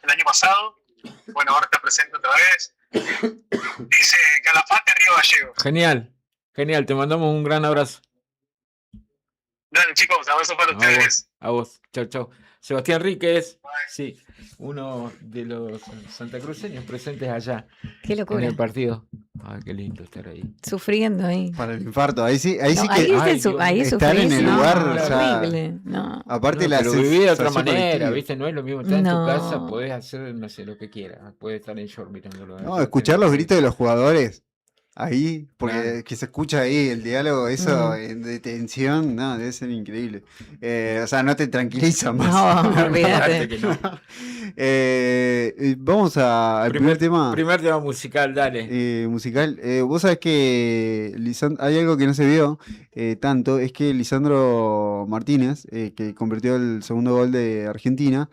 el año pasado, bueno, ahora está presente otra vez. Dice Calafate Río Gallegos. Genial, te mandamos un gran abrazo. Dale chicos, abrazo para ustedes. A vos, chau. Sebastián Ríquez, sí, uno de los santacruceños presentes allá. Qué locura. En el partido. Ay, qué lindo estar ahí. Sufriendo ahí. Para el infarto, ahí sí, ahí No, sí ahí que ahí estar en el sufrís, lugar, no, o sea, horrible, no. aparte No, la pero viví de otra sensación manera, colectiva. ¿viste? No es lo mismo. Estar en No. tu casa, podés hacer, no sé, lo que quieras. Podés estar en short mirándolo. No, escuchar los gritos de los jugadores ahí, porque Claro. que se escucha ahí el diálogo, eso Mm. de tensión, no, debe ser increíble. O sea, no te tranquiliza más. No, olvídate. que no. Vamos al primer tema. Primer tema musical, dale. Musical. Vos sabés que hay algo que no se vio tanto, es que Lisandro Martínez, que convirtió el segundo gol de Argentina,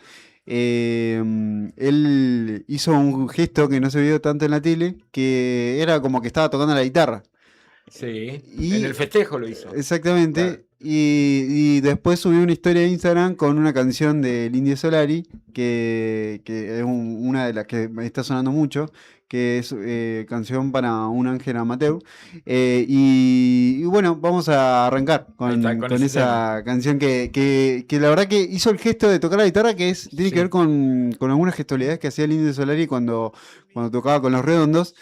él hizo un gesto que no se vio tanto en la tele, que era como que estaba tocando la guitarra. Sí, Y- en el festejo lo hizo. Exactamente. Claro. Y después subió una historia de Instagram con una canción del Indio Solari, que es una de las que me está sonando mucho, que es canción para un ángel amateur. Y bueno, vamos a arrancar Ahí está, con ese esa canción que la verdad que hizo el gesto de tocar la guitarra, que tiene que ver con algunas gestualidades que hacía el Indio Solari cuando tocaba con los Redondos.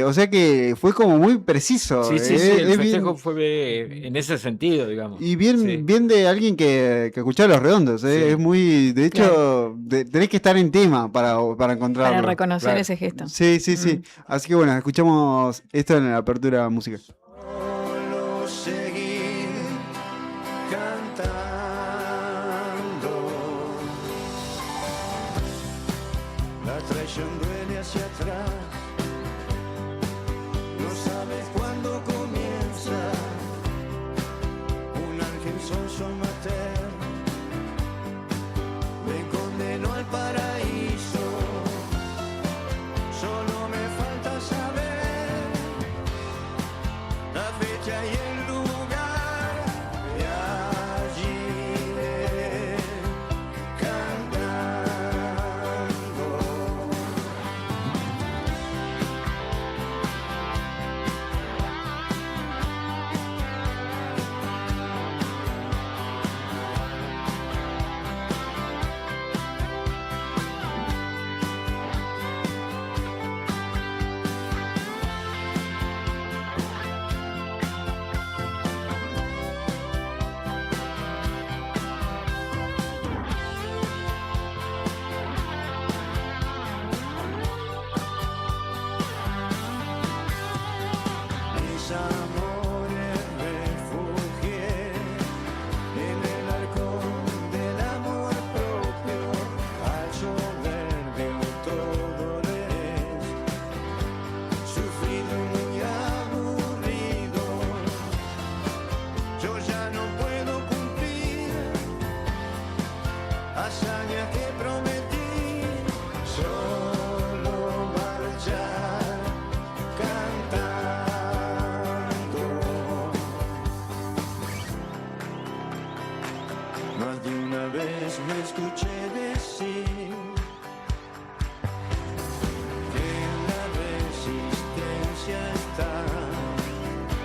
O sea que fue como muy preciso. Sí, sí, sí, Es el bien- festejo fue en ese sentido, digamos. y bien, Sí. bien de alguien que escuchaba Los Redondos, Sí. es muy, de hecho, tenés que estar en tema para encontrarlo. Para reconocer Claro. ese gesto. Sí, sí, sí. Así que bueno, escuchamos esto en la apertura musical. Solo seguir cantando. La traición duele hacia atrás. No sabes cuándo comienza. Un ángel sonso mater me condenó al paraíso. Solo me falta saber la fecha y el lugar, y allí iré cantando. Mis amores refugié en el arcón del amor propio. Al soberbio todo le es sufrido y muy aburrido. Yo ya no puedo cumplir hazañas que prometí, solo marchar cantando. Más de una vez me escuché decir que en la resistencia está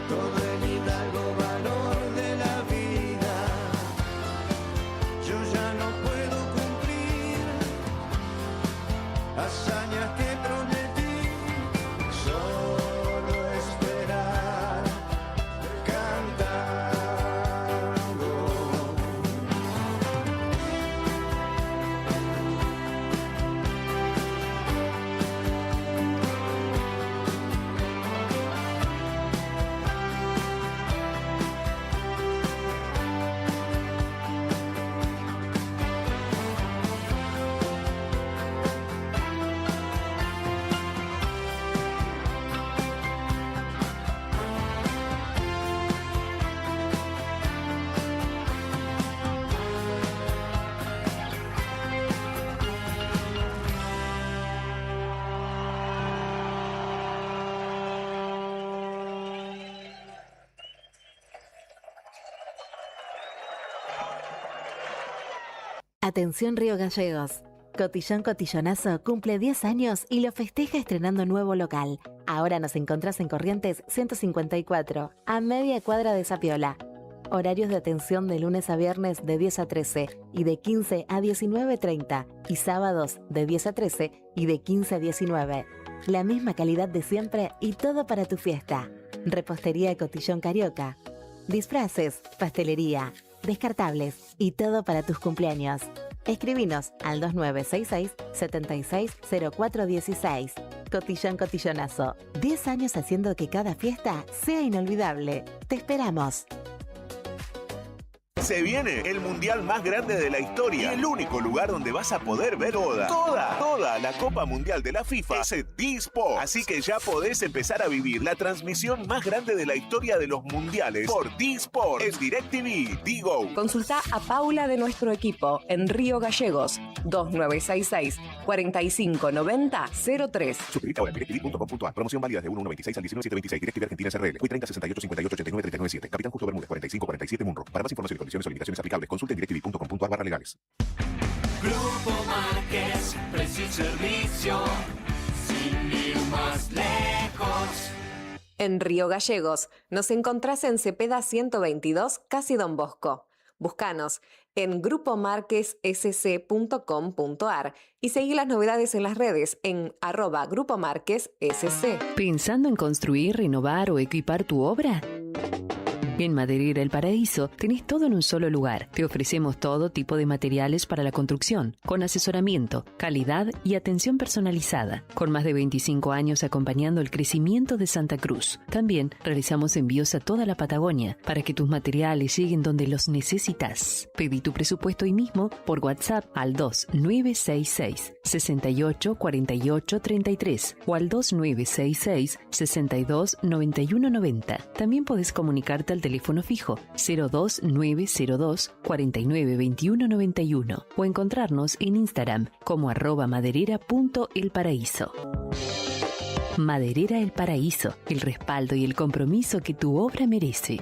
todo el hidalgo valor de la vida. Yo ya no puedo cumplir hazañas que prometí, solo esperar cantando. Atención Río Gallegos. Cotillón Cotillonazo cumple 10 años y lo festeja estrenando nuevo local. Ahora nos encontrás en Corrientes 154, a media cuadra de Sapiola. Horarios de atención de lunes a viernes de 10 a 13 y de 15 a 19:30 y sábados de 10 a 13 y de 15 a 19. La misma calidad de siempre y todo para tu fiesta. Repostería Cotillón Carioca. Disfraces, pastelería, descartables y todo para tus cumpleaños. Escribinos al 2966-760416. Cotillón Cotillonazo. 10 años haciendo que cada fiesta sea inolvidable. Te esperamos. Se viene el mundial más grande de la historia y el único lugar donde vas a poder ver toda la Copa Mundial de la FIFA es D-Sport. Así que ya podés empezar a vivir la transmisión más grande de la historia de los mundiales por D-Sport en DirecTV, Digo. Consulta a Paula de nuestro equipo en Río Gallegos, 2966-4590-03. Suscríbete ahora en directv.com.ar. Promoción válida de 1/1/26 al 19/7/26. DirecTV Argentina SRL. Hoy 30 68 58 89 39 7. Capitán Justo Bermúdez 45 47 Munro. Para más información y condiciones o limitaciones aplicables, consulte en directv.com.ar/legales. Grupo Márquez, precio y servicio, sin ir más lejos. En Río Gallegos nos encontrás en Cepeda 122, casi Don Bosco. Búscanos en grupomarquessc.com.ar y seguí las novedades en las redes en @grupomarquessc. ¿Pensando en construir, renovar o equipar tu obra? En Maderera El Paraíso tenés todo en un solo lugar. Te ofrecemos todo tipo de materiales para la construcción, con asesoramiento, calidad y atención personalizada, con más de 25 años acompañando el crecimiento de Santa Cruz. También realizamos envíos a toda la Patagonia para que tus materiales lleguen donde los necesitas. Pedí tu presupuesto hoy mismo por WhatsApp al 2966 68 48 33 o al 2966 62 91 90. También podés comunicarte al teléfono fijo 02902 49 21 91 o encontrarnos en Instagram como @maderera.elparaíso. Maderera El Paraíso, el respaldo y el compromiso que tu obra merece.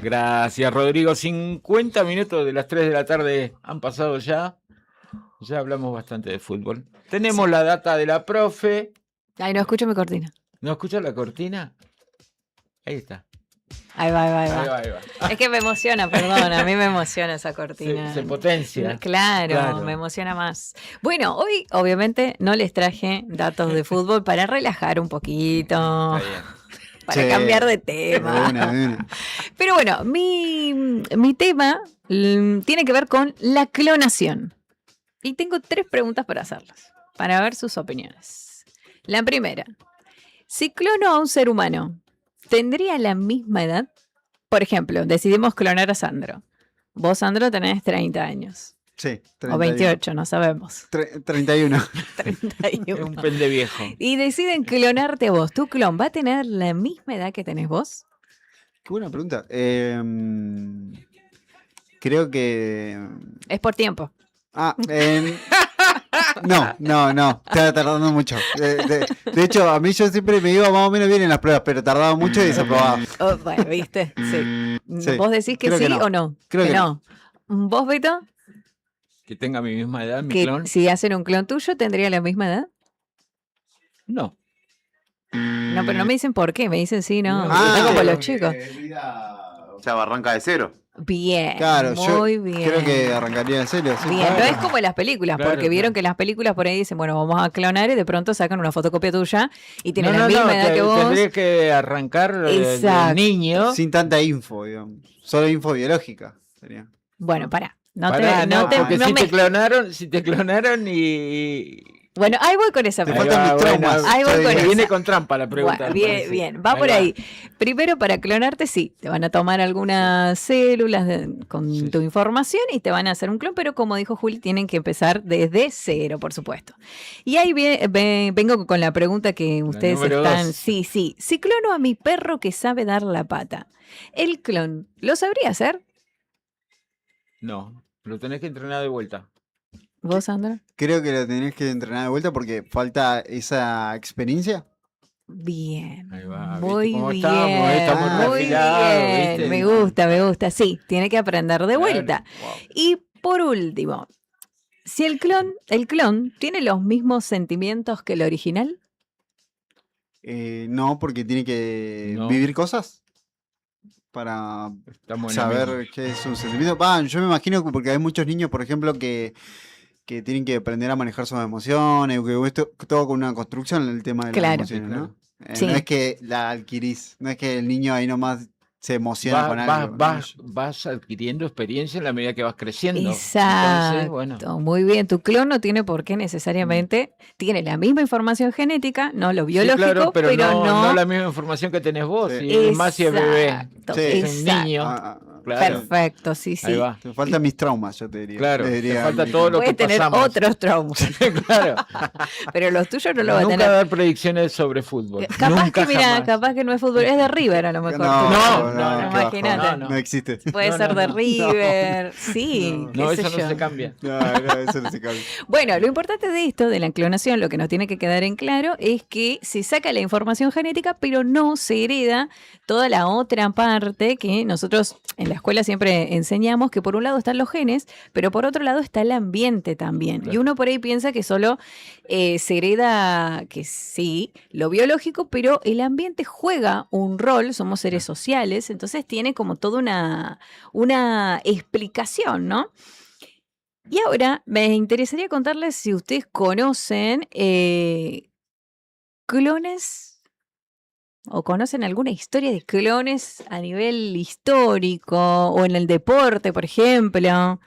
Gracias, Rodrigo. 50 minutos de las 3 de la tarde han pasado ya. Ya hablamos bastante de fútbol. Tenemos la data de la profe. Ay, no escucho mi cortina. ¿No escucha la cortina? Ahí está. Ahí va. Ahí va. Es que me emociona, perdón, a mí me emociona esa cortina. Se potencia. Claro, me emociona más. Bueno, hoy obviamente no les traje datos de fútbol para relajar un poquito, para cambiar de tema. De una. Pero bueno, mi tema tiene que ver con la clonación. Y tengo 3 preguntas para hacerlas, para ver sus opiniones. La primera, si clono a un ser humano, ¿tendría la misma edad? Por ejemplo, decidimos clonar a Sandro. Vos, Sandro, tenés 30 años. Sí, 31. O 28, no sabemos. 31. 31. Un pende viejo. Y deciden clonarte a vos. ¿Tu clon va a tener la misma edad que tenés vos? Qué buena pregunta. Creo que... Es por tiempo. No, está tardando mucho. De hecho, a mí yo siempre me iba más o menos bien en las pruebas, pero tardaba mucho y desaprobaba. Oh, bueno, ¿viste? Sí. Sí. ¿Vos decís que Creo sí que no. o no? Creo que no. ¿Vos, Beto? Que tenga mi misma edad, mi Que clon. si hacen un clon tuyo, ¿tendría la misma edad? No. No, pero no me dicen por qué, me dicen sí, no. Ah, Está como los chicos. O sea, arranca de cero. Bien, Claro, muy yo bien. creo que arrancaría en serio. Sí, Bien, claro. no es como en las películas, Claro, porque vieron claro. que en las películas por ahí dicen, bueno, vamos a clonar y de pronto sacan una fotocopia tuya y tienen la misma edad que vos. Tendría que arrancar del Exacto. niño. Sin tanta info, digamos. Solo info biológica sería. Bueno, pará. Porque si te clonaron y... Bueno, ahí voy con esa Te pregunta. faltan mis traumas. Ahí voy con esa. Viene con trampa la pregunta. Bueno, me bien, parece. bien, va por ahí. Primero, para clonarte, sí, te van a tomar algunas células con tu información y te van a hacer un clon, pero como dijo Juli, tienen que empezar desde cero, por supuesto. Y ahí vengo con la pregunta que ustedes número están... 2. Sí, si clono a mi perro que sabe dar la pata, ¿el clon lo sabría hacer? No, lo tenés que entrenar de vuelta. ¿Vos, Sandra? Creo que lo tenés que entrenar de vuelta porque falta esa experiencia. Bien. Ahí va, Muy ¿viste cómo bien. estamos Muy reafilados, bien. ¿viste? Me gusta. Sí, tiene que aprender de Claro. vuelta. Y por último, si el clon tiene los mismos sentimientos que el original, No, porque tiene que No. vivir cosas para Estamos en la misma. saber qué es un sentimiento. Yo me imagino que porque hay muchos niños, por ejemplo, que tienen que aprender a manejar sus emociones, que esto todo con una construcción el tema de las Claro. emociones, ¿no? Sí. No es que la adquirís, no es que el niño ahí nomás se emociona con algo. Vas adquiriendo experiencia en la medida que vas creciendo. exacto. Entonces, bueno, Muy bien. Tu clon no tiene por qué necesariamente, tiene la misma información genética, no lo biológico, sí, claro, pero no no la misma información que tenés vos. Sí. Y más si es bebé. Exacto, Es un exacto. niño. Claro. Perfecto, sí. Ahí va. Te faltan mis traumas, yo te diría. Claro, Le te diría falta mi- todo lo Puede que tener pasamos. otros traumas, Claro. pero los tuyos no lo va a Nunca tener. dar predicciones sobre fútbol. Capaz Nunca que, mira, jamás. capaz que no es fútbol, es de River a lo mejor. No, Imagínate. no existe. Puede No, ser no, de no. River, sí, No, qué sé eso no yo. se cambia. No, eso no se cambia. Bueno, lo importante de esto, de la clonación, lo que nos tiene que quedar en claro es que se saca la información genética, pero no se hereda toda la otra parte que nosotros en la escuela siempre enseñamos, que por un lado están los genes, pero por otro lado está el ambiente también. Claro. Y uno por ahí piensa que solo se hereda, que sí, lo biológico, pero el ambiente juega un rol, somos seres sociales, entonces tiene como toda una explicación, ¿no? Y ahora me interesaría contarles si ustedes conocen clones o conocen alguna historia de clones a nivel histórico o en el deporte, por ejemplo.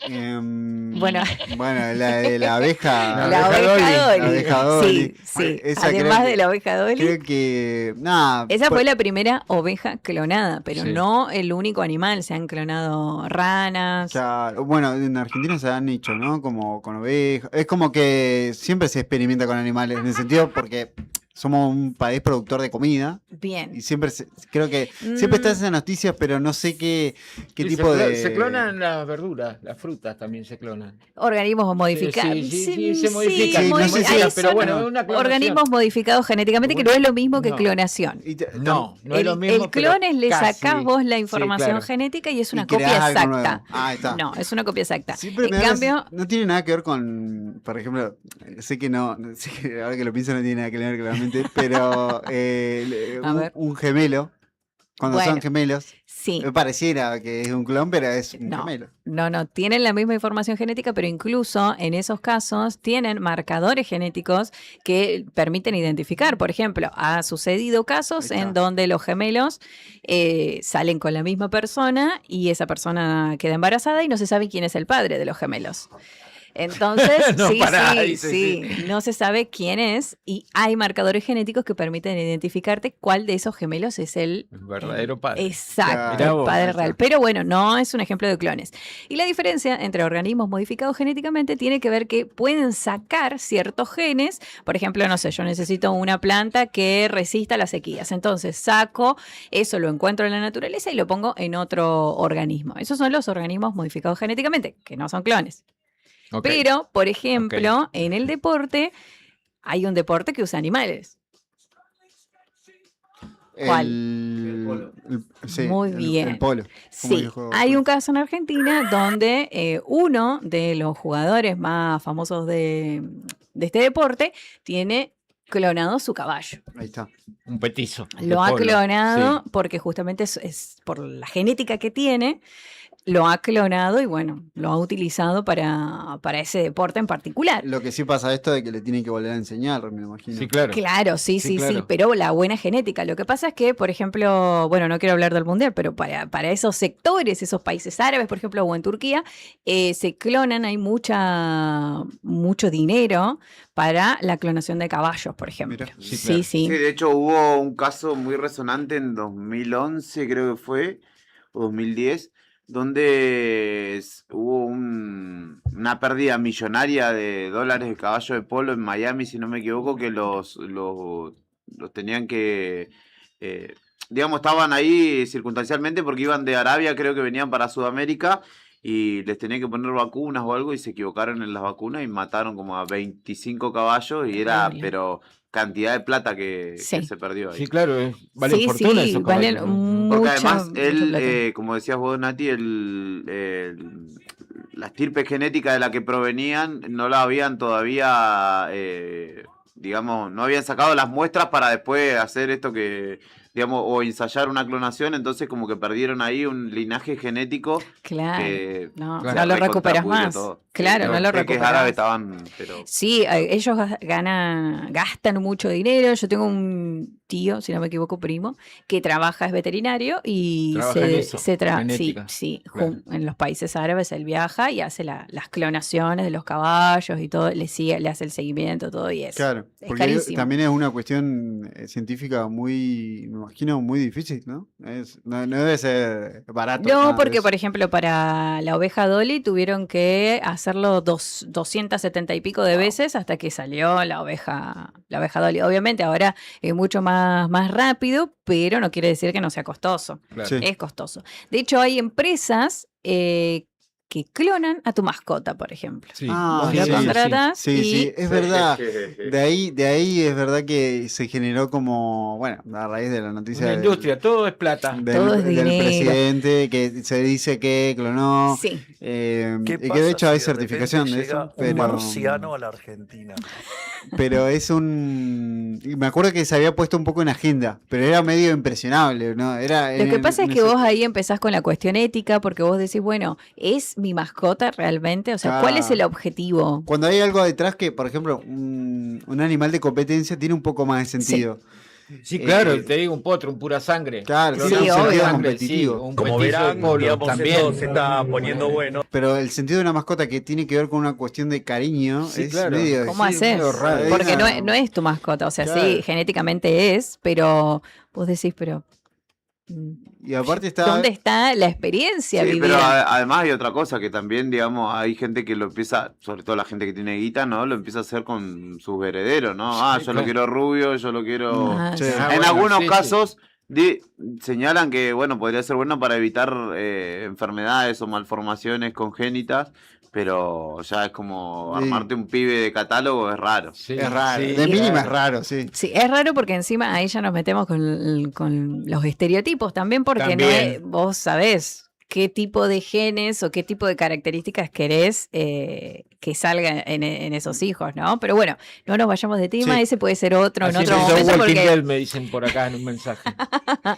Bueno. Bueno, la de la abeja. La oveja Dolly. La oveja Dolly. Sí, sí. Esa Además creo de la oveja Dolly. Creo que. Nada. Esa fue la primera oveja clonada, pero Sí. no el único animal. Se han clonado ranas. Claro, bueno, en Argentina se han hecho, ¿no? Como con ovejas. Es como que siempre se experimenta con animales, en el sentido porque somos un país productor de comida. Bien. Y siempre creo que siempre está esa noticia, pero no sé qué Sí, tipo de. Se clonan las verduras, las frutas también se clonan. Organismos modificados. Sí, se modifican. Sí, no sé si ahí es, pero son bueno, es una clonación. organismos modificados genéticamente, que no es lo mismo que No. clonación. No es lo mismo. El clon es le casi. sacás vos la Sí, información claro. genética y es Y una creás copia algo exacta. nuevo. Ah, ahí está. No, es una copia exacta. Siempre En me da cambio, no tiene nada que ver con, por ejemplo, sé que sé que ahora que lo pienso no tiene nada que ver claramente, pero A ver. un gemelo, cuando Bueno, son gemelos, sí. me pareciera que es un clon, pero es un No. gemelo. No, tienen la misma información genética, pero incluso en esos casos tienen marcadores genéticos que permiten identificar. Por ejemplo, ha sucedido casos en donde los gemelos salen con la misma persona y esa persona queda embarazada y no se sabe quién es el padre de los gemelos. Entonces, No, pará, sí, dice, no se sabe quién es y hay marcadores genéticos que permiten identificarte cuál de esos gemelos es el verdadero padre. Exacto, Mirá el vos, padre ahí real. está. Pero bueno, no es un ejemplo de clones. Y la diferencia entre organismos modificados genéticamente tiene que ver que pueden sacar ciertos genes. Por ejemplo, no sé, yo necesito una planta que resista las sequías. Entonces saco eso, lo encuentro en la naturaleza y lo pongo en otro organismo. Esos son los organismos modificados genéticamente, que no son clones. Ok. Pero, por ejemplo, en el deporte hay un deporte que usa animales. ¿Cuál? Muy bien. El polo. Sí, hay un caso en Argentina donde uno de los jugadores más famosos de este deporte tiene clonado su caballo. Ahí está. Un petizo. Lo ha de polo. clonado Sí. porque justamente es por la genética que tiene, lo ha clonado y bueno, lo ha utilizado para ese deporte en particular. Lo que sí pasa esto de que le tienen que volver a enseñar, me imagino. Sí, claro. Claro, sí, claro. pero la buena genética. Lo que pasa es que, por ejemplo, bueno, no quiero hablar del mundial, pero para esos sectores, esos países árabes, por ejemplo, o en Turquía, se clonan, hay mucho dinero para la clonación de caballos, por ejemplo. Sí, Sí, de hecho hubo un caso muy resonante en 2011, creo que fue, o 2010, donde hubo una pérdida millonaria de dólares de caballo de polo en Miami, si no me equivoco, que los tenían que, digamos, estaban ahí circunstancialmente porque iban de Arabia, creo que venían para Sudamérica, y les tenían que poner vacunas o algo y se equivocaron en las vacunas y mataron como a 25 caballos y era, Horrible. pero cantidad de plata que Sí. se perdió ahí. Sí, claro, valen fortuna esos valen caballos, ¿no? Porque mucha, además mucha él, plata. como decías vos, Nati, la estirpe genética de la que provenían no la habían todavía, digamos, no habían sacado las muestras para después hacer esto que, digamos, o ensayar una clonación, entonces como que perdieron ahí un linaje genético. Claro, que no, se no lo recuperas recontrapudrió más. todo. Claro, Los no lo jeques recuperas. árabes estaban, pero... Sí, ellos gastan mucho dinero. Yo tengo un tío, si no me equivoco, primo, que trabaja, es veterinario y Trabaja en eso, sí, genética. sí, Claro. en los países árabes él viaja y hace las clonaciones de los caballos y todo, le hace el seguimiento, todo y eso. Claro, Es porque carísimo. también es una cuestión científica muy, me imagino, muy difícil, ¿no? No debe ser barato. No, nada de porque eso. por ejemplo para la oveja Dolly tuvieron que hacerlo 270 y pico de veces hasta que salió la oveja Dolly. Obviamente ahora es mucho más rápido, pero no quiere decir que no sea costoso. Claro. Sí. Es costoso. De hecho hay empresas que clonan a tu mascota, por ejemplo. Sí. Ah, Vos lo sí, contratás sí, y sí, es verdad. De ahí es verdad que se generó como, bueno, a raíz de la noticia Una industria, todo es plata. Todo es del dinero. presidente que se dice que clonó. Sí. y que ¿Qué de pasa hecho hay si de repente certificación de llega eso. un marciano a la Argentina? Pero es un. y me acuerdo que se había puesto un poco en agenda, pero era medio impresionable, ¿no? Lo que pasa es que vos ahí empezás con la cuestión ética porque vos decís, bueno, ¿es mi mascota realmente? O sea, ¿cuál es el objetivo? Cuando hay algo detrás que, por ejemplo, un animal de competencia tiene un poco más de sentido. Sí, claro, te digo, un potro, un pura sangre. Claro, Clonar sí, un obvio. sangre, competitivo. sí, un Como petizo de verán, polo digamos, también. esto se está poniendo bueno. Pero el sentido de una mascota que tiene que ver con una cuestión de cariño Sí, es claro. medio. ¿Cómo haces? medio raro. Porque Hay no es tu mascota, o sea, Claro. sí, genéticamente es, pero vos decís, pero Y aparte está... ¿Dónde está la experiencia Sí, vivida? pero además hay otra cosa que también, digamos, hay gente que lo empieza, sobre todo la gente que tiene guita, ¿no? Lo empieza a hacer con sus herederos, ¿no? Sí, Yo lo claro. quiero rubio, yo lo quiero... Ah, Sí. sí. En bueno, algunos sí, casos señalan que, bueno, podría ser bueno para evitar enfermedades o malformaciones congénitas, pero ya es como Sí. armarte un pibe de catálogo, es raro. Sí, Es raro. sí, De mínima claro. es raro, sí. Sí, es raro porque encima ahí ya nos metemos con los estereotipos también, porque no También. es- vos sabés qué tipo de genes o qué tipo de características querés que salgan en esos hijos, ¿no? Pero bueno, no nos vayamos de tema, Sí. ese puede ser otro en Así otro empezó momento Walking porque... Dead, me dicen por acá en un mensaje.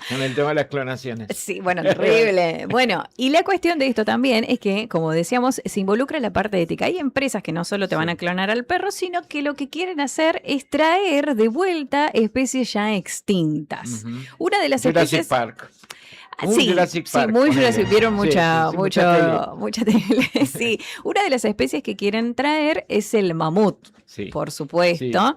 En el tema de las clonaciones. Sí, bueno, terrible. Bueno, y la cuestión de esto también es que, como decíamos, se involucra la parte ética. Hay empresas que no solo te van a clonar al perro, sino que lo que quieren hacer es traer de vuelta especies ya extintas. Ujú. Una de las Jurassic especies... Park. Ah, Un sí, Jurassic sí, Park, muy ponele. Jurassic, vieron Sí, mucha, sí, mucha tele. Sí, una de las especies que quieren traer es el mamut, Sí. por supuesto.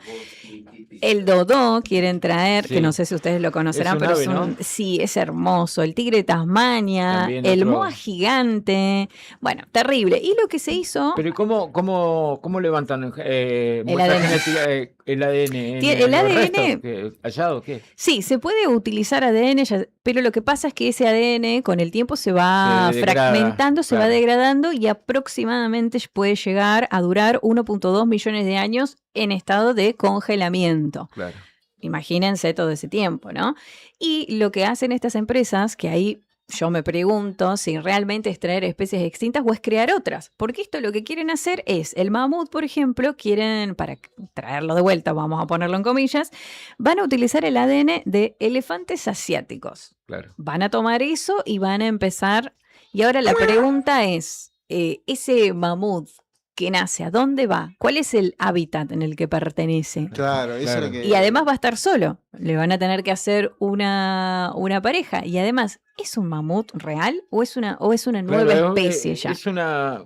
El dodó quieren traer, Sí. que no sé si ustedes lo conocerán, Es un pero ave, es un- ¿no? sí, es hermoso. El tigre de Tasmania, También el otro- moa gigante. Bueno, terrible. Y lo que se hizo, Pero ¿y cómo levantan muestra ADN. genética, el ADN? El los ADN restos? ¿Hallado qué? sí, se puede utilizar ADN, pero lo que pasa es que ese ADN con el tiempo se va Se degrada, fragmentando, se va claro. degradando y aproximadamente puede llegar a durar 1.2 millones de años en estado de congelamiento. Claro. Imagínense todo ese tiempo, ¿no? Y lo que hacen estas empresas, que ahí yo me pregunto si realmente es traer especies extintas o es crear otras, porque esto lo que quieren hacer es, el mamut, por ejemplo, quieren, para traerlo de vuelta, vamos a ponerlo en comillas, van a utilizar el ADN de elefantes asiáticos. Claro. Van a tomar eso y van a empezar, y ahora la pregunta es, ese mamut que nace, ¿a dónde va? ¿Cuál es el hábitat en el que pertenece? Claro, eso es lo que... Y además va a estar solo. Le van a tener que hacer una pareja. Y además, ¿es un mamut real o es una nueva Claro, especie ya? Es una...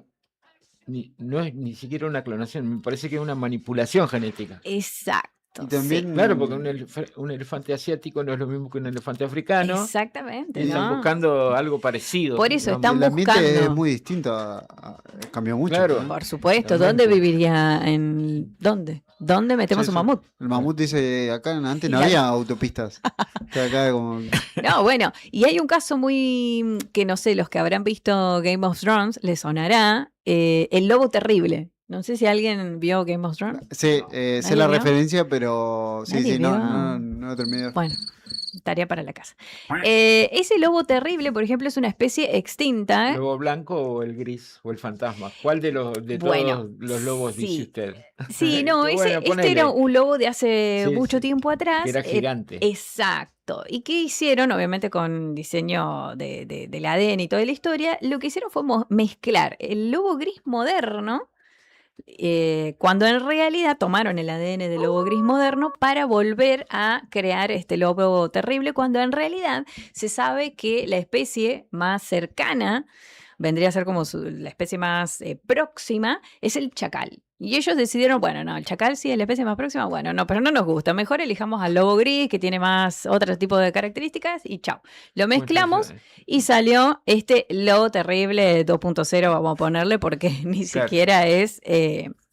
no es ni siquiera una clonación, me parece que es una manipulación genética. Exacto. Y también... Claro, porque un elefante asiático no es lo mismo que un elefante africano. Exactamente, Están ¿no? buscando algo parecido. Por eso digamos. están El ambiente buscando. es muy distinto, cambió mucho. Claro. ¿no? Por supuesto. Realmente. ¿Dónde viviría? ¿Dónde? ¿Dónde metemos Sí, un sí. mamut? El mamut dice, acá antes no Y había autopistas. Que acá como... No, bueno, y hay un caso muy que no sé, los que habrán visto Game of Thrones les sonará, el lobo terrible. No sé si alguien vio Game of Thrones. Sí, sé ¿Nadie la vio? referencia, pero sí, ¿Nadie sí, no, vio? no lo terminé de ver. Bueno, tarea para la casa. Ese lobo terrible, por ejemplo, es una especie extinta. ¿El lobo blanco o el gris o el fantasma? ¿Cuál de Bueno, todos los lobos dice sí. usted? Sí, no, Bueno, este ponele. era un lobo de hace Sí, mucho sí, tiempo atrás. que era gigante. Exacto. ¿Y qué hicieron? Obviamente con diseño del ADN y toda la historia, lo que hicieron fue mezclar el lobo gris moderno, cuando en realidad tomaron el ADN del lobo gris moderno para volver a crear este lobo terrible, cuando en realidad se sabe que la especie más cercana vendría a ser como la especie más próxima, es el chacal. Y ellos decidieron, bueno, no, el chacal sí es la especie más próxima, bueno, no, pero no nos gusta, mejor elijamos al lobo gris que tiene más otro tipo de características y chao. Lo mezclamos y salió este lobo terrible 2.0, vamos a ponerle, porque ni Claro. siquiera es...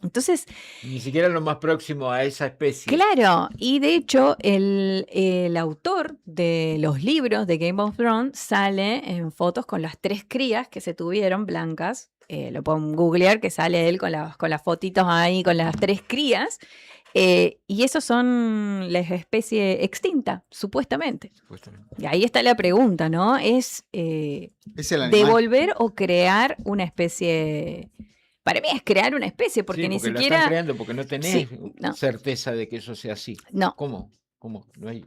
entonces, Ni siquiera lo más próximo a esa especie. claro, y de hecho el autor de los libros de Game of Thrones sale en fotos con las 3 crías que se tuvieron blancas. Lo pueden googlear, que sale él con las fotitos ahí, con las 3 crías. Y esos son la especie extinta, supuestamente. Y ahí está la pregunta, ¿no? ¿Es Es el animal. devolver o crear una especie? Para mí es crear una especie, porque Sí, ni porque la siquiera... están creando, porque no tenés Sí, no. certeza de que eso sea así. No. ¿Cómo? No hay,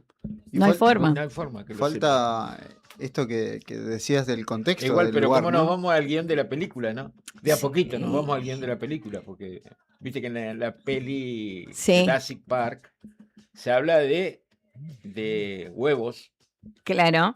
No hay forma. No hay forma que lo Falta esto que decías del contexto. Igual, del pero lugar, cómo ¿no? nos vamos al guión de la película, ¿no? De a poquito nos vamos al guión de la película, porque viste que en la peli Sí. Jurassic Park se habla de huevos Claro.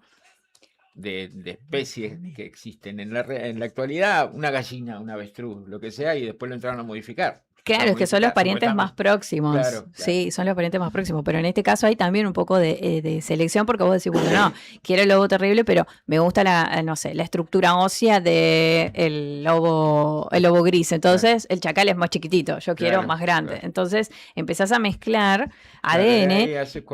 de especies que existen en la actualidad, una gallina, un avestruz, lo que sea, y después lo entraron a modificar. Claro, es que son los parientes más próximos. Claro. Sí, son los parientes más próximos. Pero en este caso hay también un poco de selección, porque vos decís, bueno, no, quiero el lobo terrible, pero me gusta no sé, la estructura ósea del lobo gris. Entonces, el chacal es más chiquitito, yo quiero más grande. Entonces, empezás a mezclar ADN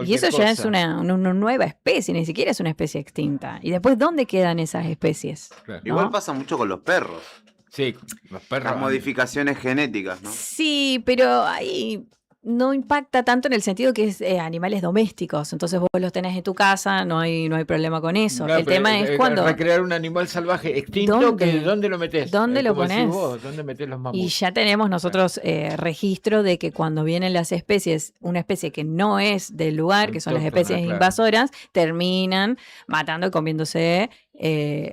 y eso ya es una nueva especie, ni siquiera es una especie extinta. Y después, ¿dónde quedan esas especies? Claro. ¿No? Igual pasa mucho con los perros. Sí, los perros. Las modificaciones genéticas, ¿no? Sí, pero ahí no impacta tanto en el sentido que es animales domésticos. Entonces vos los tenés en tu casa, no hay problema con eso. Claro, el tema es cuando... Recrear un animal salvaje extinto, ¿dónde lo metés? ¿Dónde lo Como decís ponés? vos, ¿dónde metés los mamuts? Y ya tenemos nosotros registro de que cuando vienen las especies, una especie que no es del lugar, que son las especies Claro. invasoras, terminan matando y comiéndose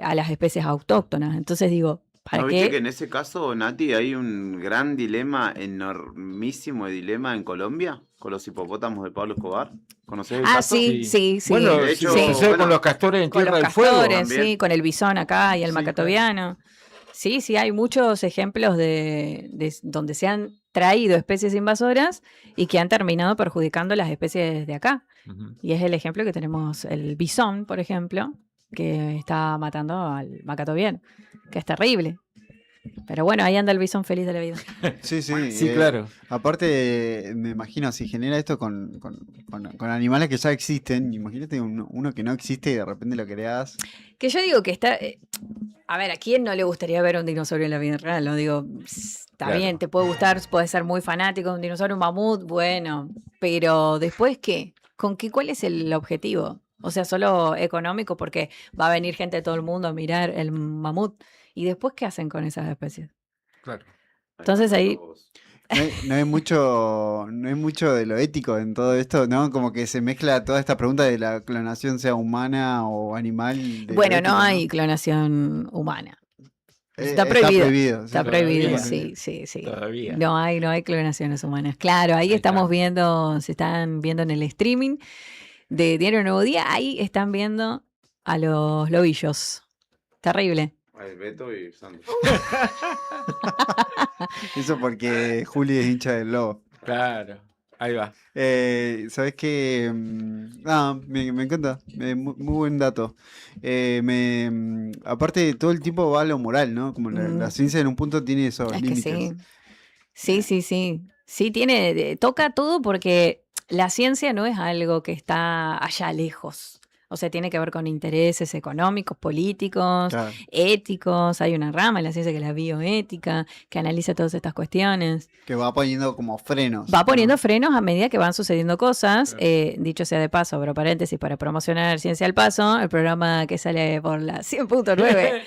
a las especies autóctonas. Entonces digo, ¿para ¿No qué? viste que en ese caso, Nati, hay un gran dilema, enormísimo dilema en Colombia con los hipopótamos de Pablo Escobar? ¿Conocés el caso? Sí. Bueno, de hecho, sucede con los castores en Con Tierra los del Fuego. castores, también. sí, con el bisón acá y el macatoviano. Sí, hay muchos ejemplos de donde se han traído especies invasoras y que han terminado perjudicando las especies de acá. Y es el ejemplo que tenemos el bisón, por ejemplo, que está matando al macatoviano, que es terrible. Pero bueno, ahí anda el bisón feliz de la vida. Sí, Sí, claro. Aparte, me imagino, si genera esto con animales que ya existen, imagínate uno que no existe y de repente lo creás. Que yo digo que está... a ver, ¿a quién no le gustaría ver un dinosaurio en la vida real? No digo, está Claro. bien, te puede gustar, puedes ser muy fanático de un dinosaurio, un mamut, bueno, pero después, ¿qué? ¿Cuál es el objetivo? O sea, solo económico, porque va a venir gente de todo el mundo a mirar el mamut. ¿Y después qué hacen con esas especies? Claro. Entonces ahí... No hay mucho de lo ético en todo esto, ¿no? Como que se mezcla toda esta pregunta de la clonación, sea humana o animal. Bueno, no hay clonación humana. Está está prohibido. prohibido, Está sí. prohibido, Todavía. sí. Todavía. No hay clonaciones humanas. Claro, ahí estamos viendo, se están viendo en el streaming de Diario Nuevo Día, ahí están viendo a los lobillos. Terrible. Ay, Beto y Sandro. Eso porque Juli es hincha del lobo. Claro, ahí va. ¿Sabes qué? Me encanta. Muy buen dato. Aparte, todo el tiempo va a lo moral, ¿no? Como la ciencia en un punto tiene esos Es que límites. sí. Sí, toca todo porque la ciencia no es algo que está allá lejos. O sea, tiene que ver con intereses económicos, políticos, Claro. éticos. Hay una rama en la ciencia que es la bioética, que analiza todas estas cuestiones. Que va poniendo como frenos. Va poniendo frenos a medida que van sucediendo cosas. Dicho sea de paso, pero paréntesis, para promocionar Ciencia al Paso, el programa que sale por la 100.9.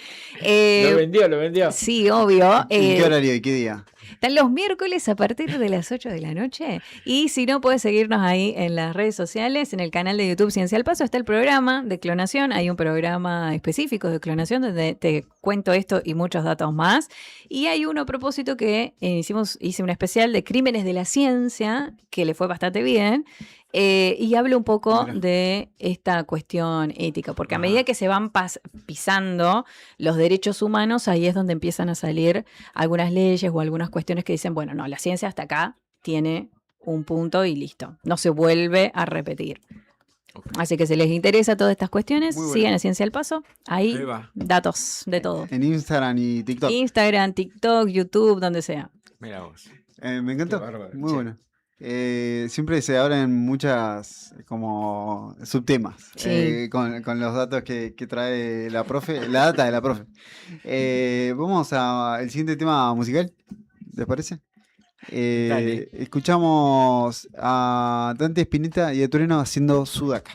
Lo vendió. Sí, obvio. ¿En qué horario y qué día? Están los miércoles a partir de las 8 de la noche. Y si no, puedes seguirnos ahí en las redes sociales, en el canal de YouTube Ciencia al Paso. Está el programa de clonación. Hay un programa específico de clonación donde te cuento esto y muchos datos más. Y hay uno a propósito que hice un especial de crímenes de la ciencia, que le fue bastante bien. Y hablo un poco de esta cuestión ética, porque a medida que se van pisando los derechos humanos, ahí es donde empiezan a salir algunas leyes o algunas cuestiones que dicen, bueno, no, la ciencia hasta acá tiene un punto y listo, no se vuelve a repetir. Así que si les interesa todas estas cuestiones, Muy bueno. sigan a Ciencia al Paso, ahí Ahí va. datos de todo. En Instagram y TikTok. Instagram, TikTok, YouTube, donde sea. Mira vos. Me encantó. Qué bárbaro, Muy che. bueno. Siempre se abren muchas como subtemas Sí. con los datos que trae la profe, la data de la profe. Vamos al siguiente tema musical, ¿les parece? Dale. Escuchamos a Dante Spinetta y a Toreno haciendo Sudaca.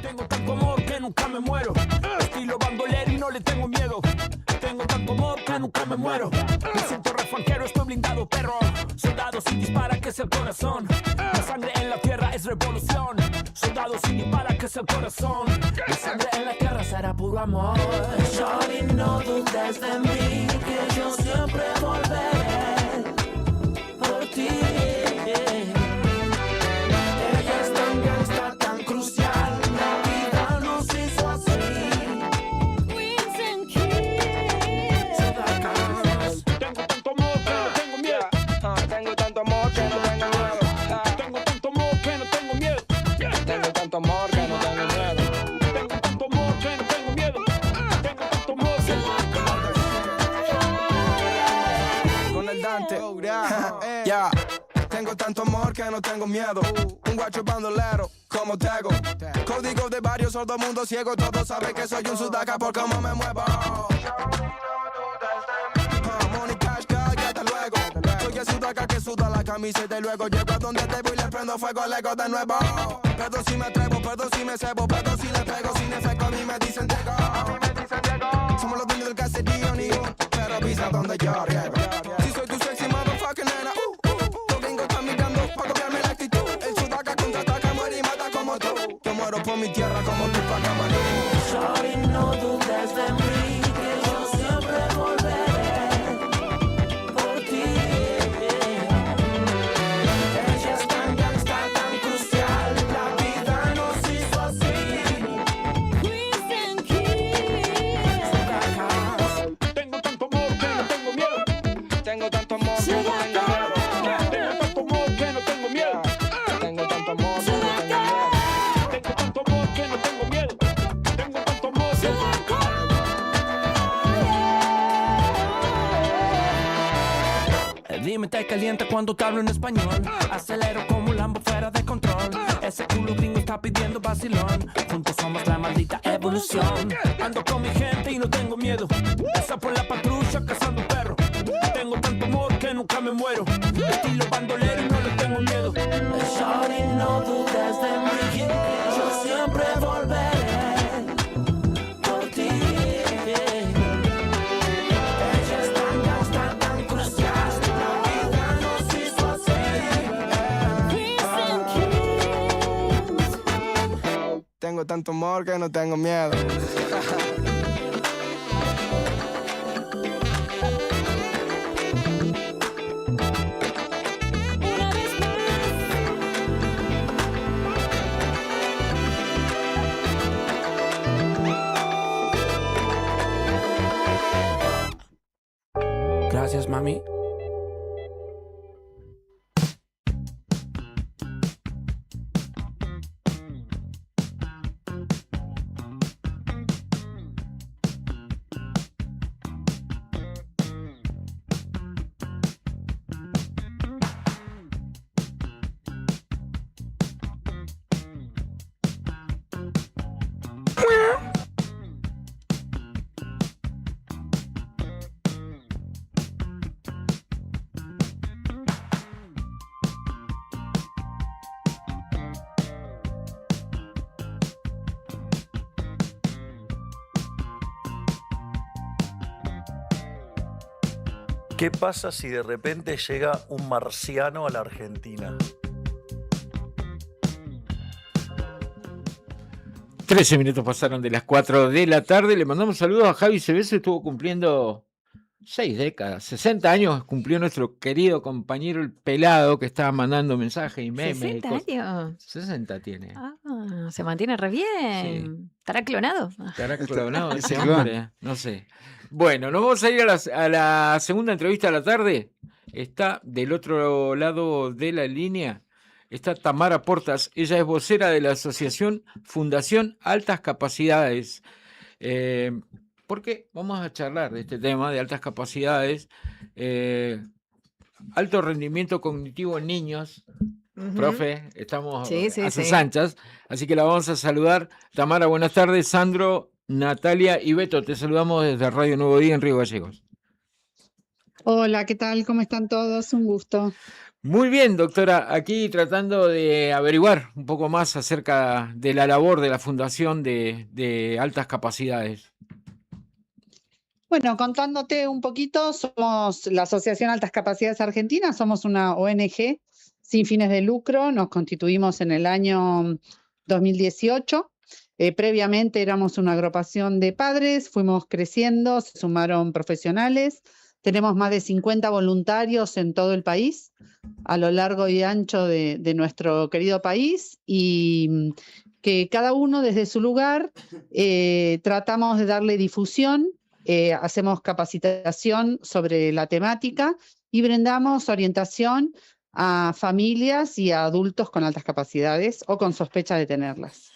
Tengo tanto amor que nunca me muero. Estilo bandolero y no le tengo miedo. Tengo tanto amor que nunca me muero. Me siento refanquero, estoy blindado, perro. Soldado sin dispara, que es el corazón. La sangre en la tierra es revolución. Soldado sin dispara, que es el corazón. La sangre en la tierra será puro amor. Shawty, no dudes de mí, que yo siempre volveré por ti. Ella es tan gangsta, tan crucial. La vida nos hizo así. Queens and Tengo tanto amor que no tengo miedo. Un guacho bandolero como Tego. Código de barrio, sordo mundo ciego. Todos saben que soy un sudaca por cómo me muevo. Money cash, cállate luego. Soy el sudaca que suda la camiseta y luego llego a donde te voy y le prendo fuego al ego de nuevo. Perdón si me atrevo, perdón si me cebo, perdón si le pego sin efecto, a mí me dicen Diego. Somos los dueños del caserío, ni un, pero avisa donde yo riego. Si soy tu sexy motherfucking nena, los gringos están mirando pa' copiarme la actitud. El sudaca contraataca, muere y mata como tú. Yo muero por mi tierra como tú pa' Camarú. Shorty, no dudes de mí, que yo siempre volveré por ti. Ella es tan gangsta, tan crucial, la vida nos hizo así. Queens and Kings. Tengo tanto amor que no tengo miedo. Tengo tanto amor que no tengo miedo. Tengo tanto amor que no tengo miedo. Tengo tanto amor que no tengo miedo. Tengo tanto amor que no tengo miedo. Tengo tanto amor que no tengo miedo. Dime, te calienta cuando te hablo en español. Acelero como un Lambo fuera de control. Ese culo gringo está pidiendo vacilón. Juntos somos la maldita evolución. Ando con mi gente y no tengo miedo. Esa por la patrulla cazando perro. Tengo tanto amor que nunca me muero. Estilo bandolero y no le tengo miedo. Shorty, no dudes de mí, que yo siempre volveré por ti. Ella es tan gangsta, tan crucial, la vida nos hizo así. Queens and Kings. Tengo tanto amor que no tengo miedo. Gracias, mami. ¿Qué pasa si de repente llega un marciano a la Argentina? 13 minutos pasaron de las 4 de la tarde. Le mandamos saludos a Javi Cebeso. Estuvo cumpliendo 6 décadas, 60 años cumplió nuestro querido compañero el Pelado, que estaba mandando mensajes y memes. 60 años. 60 tiene. Ah, se mantiene re bien. ¿Estará clonado? ¿Estará clonado ese hombre? No sé. Bueno, nos vamos a ir a la segunda entrevista de la tarde. Está del otro lado de la línea. Está Tamara Portas. Ella es vocera de la asociación Fundación Altas Capacidades. Porque vamos a charlar de este tema de altas capacidades, alto rendimiento cognitivo en niños. Profe, estamos a sus anchas, así que la vamos a saludar. Tamara, buenas tardes. Sandro, Natalia y Beto, te saludamos desde Radio Nuevo Día en Río Gallegos. Hola, ¿qué tal? ¿Cómo están todos? Un gusto. Muy bien, doctora, aquí tratando de averiguar un poco más acerca de la labor de la Fundación de Altas Capacidades. Bueno, contándote un poquito, somos la Asociación Altas Capacidades Argentina, somos una ONG sin fines de lucro, nos constituimos en el año 2018. Previamente éramos una agrupación de padres, fuimos creciendo, se sumaron profesionales, tenemos más de 50 voluntarios en todo el país, a lo largo y ancho de nuestro querido país, y que cada uno desde su lugar tratamos de darle difusión. Hacemos capacitación sobre la temática y brindamos orientación a familias y a adultos con altas capacidades o con sospecha de tenerlas.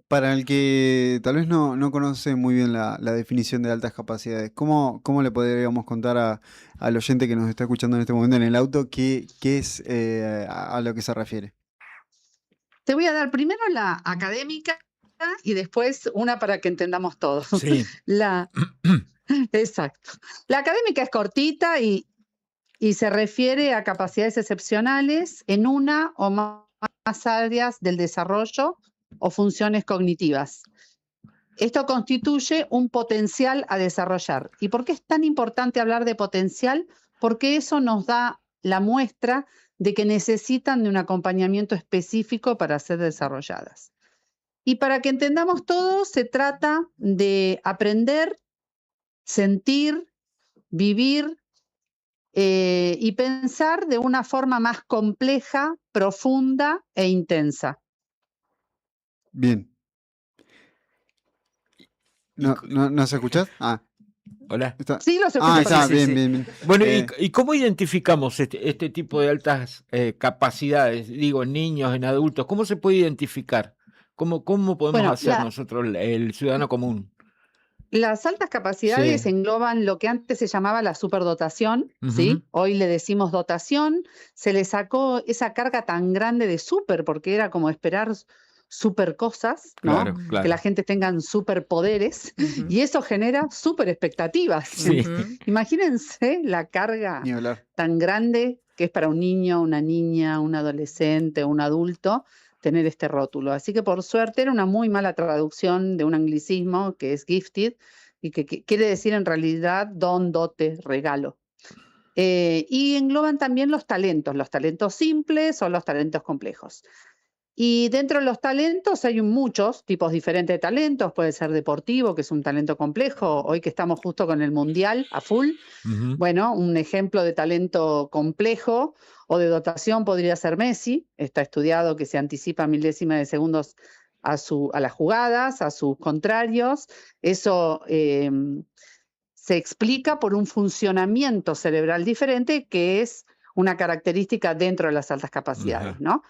Para el que tal vez no conoce muy bien la definición de altas capacidades, ¿cómo le podríamos contar al oyente que nos está escuchando en este momento en el auto qué es a lo que se refiere? Te voy a dar primero la académica y después una para que entendamos todos. Sí. Exacto. La académica es cortita y se refiere a capacidades excepcionales en una o más áreas del desarrollo o funciones cognitivas. Esto constituye un potencial a desarrollar. ¿Y por qué es tan importante hablar de potencial? Porque eso nos da la muestra de que necesitan de un acompañamiento específico para ser desarrolladas. Y para que entendamos todo, se trata de aprender, sentir, vivir y pensar de una forma más compleja, profunda e intensa. Bien. ¿No se escuchás? Ah. Hola. Sí, los escucho. Ah, está, Sí, bien, sí. bien, bien. Bueno, ¿y cómo identificamos este tipo de altas capacidades? Digo, en niños, en adultos. ¿Cómo se puede identificar? ¿Cómo podemos Bueno, hacer nosotros, el ciudadano común? Las altas capacidades Sí. engloban lo que antes se llamaba la superdotación, ¿sí? Ujú. Hoy le decimos dotación. Se le sacó esa carga tan grande de super, porque era como esperar super cosas, ¿no? Claro, claro. Que la gente tenga superpoderes, y eso genera super expectativas. Sí. Imagínense la carga Ni hablar. tan grande que es para un niño, una niña, un adolescente, un adulto, tener este rótulo. Así que por suerte era una muy mala traducción de un anglicismo que es gifted y que quiere decir en realidad don, dote, regalo. Y engloban también los talentos simples o los talentos complejos. Y dentro de los talentos hay muchos tipos diferentes de talentos. Puede ser deportivo, que es un talento complejo. Hoy que estamos justo con el Mundial a full, Ujú. bueno, un ejemplo de talento complejo o de dotación podría ser Messi. Está estudiado que se anticipa milésimas de segundos a las jugadas, a sus contrarios. Eso se explica por un funcionamiento cerebral diferente que es una característica dentro de las altas capacidades, Ajá. ¿no?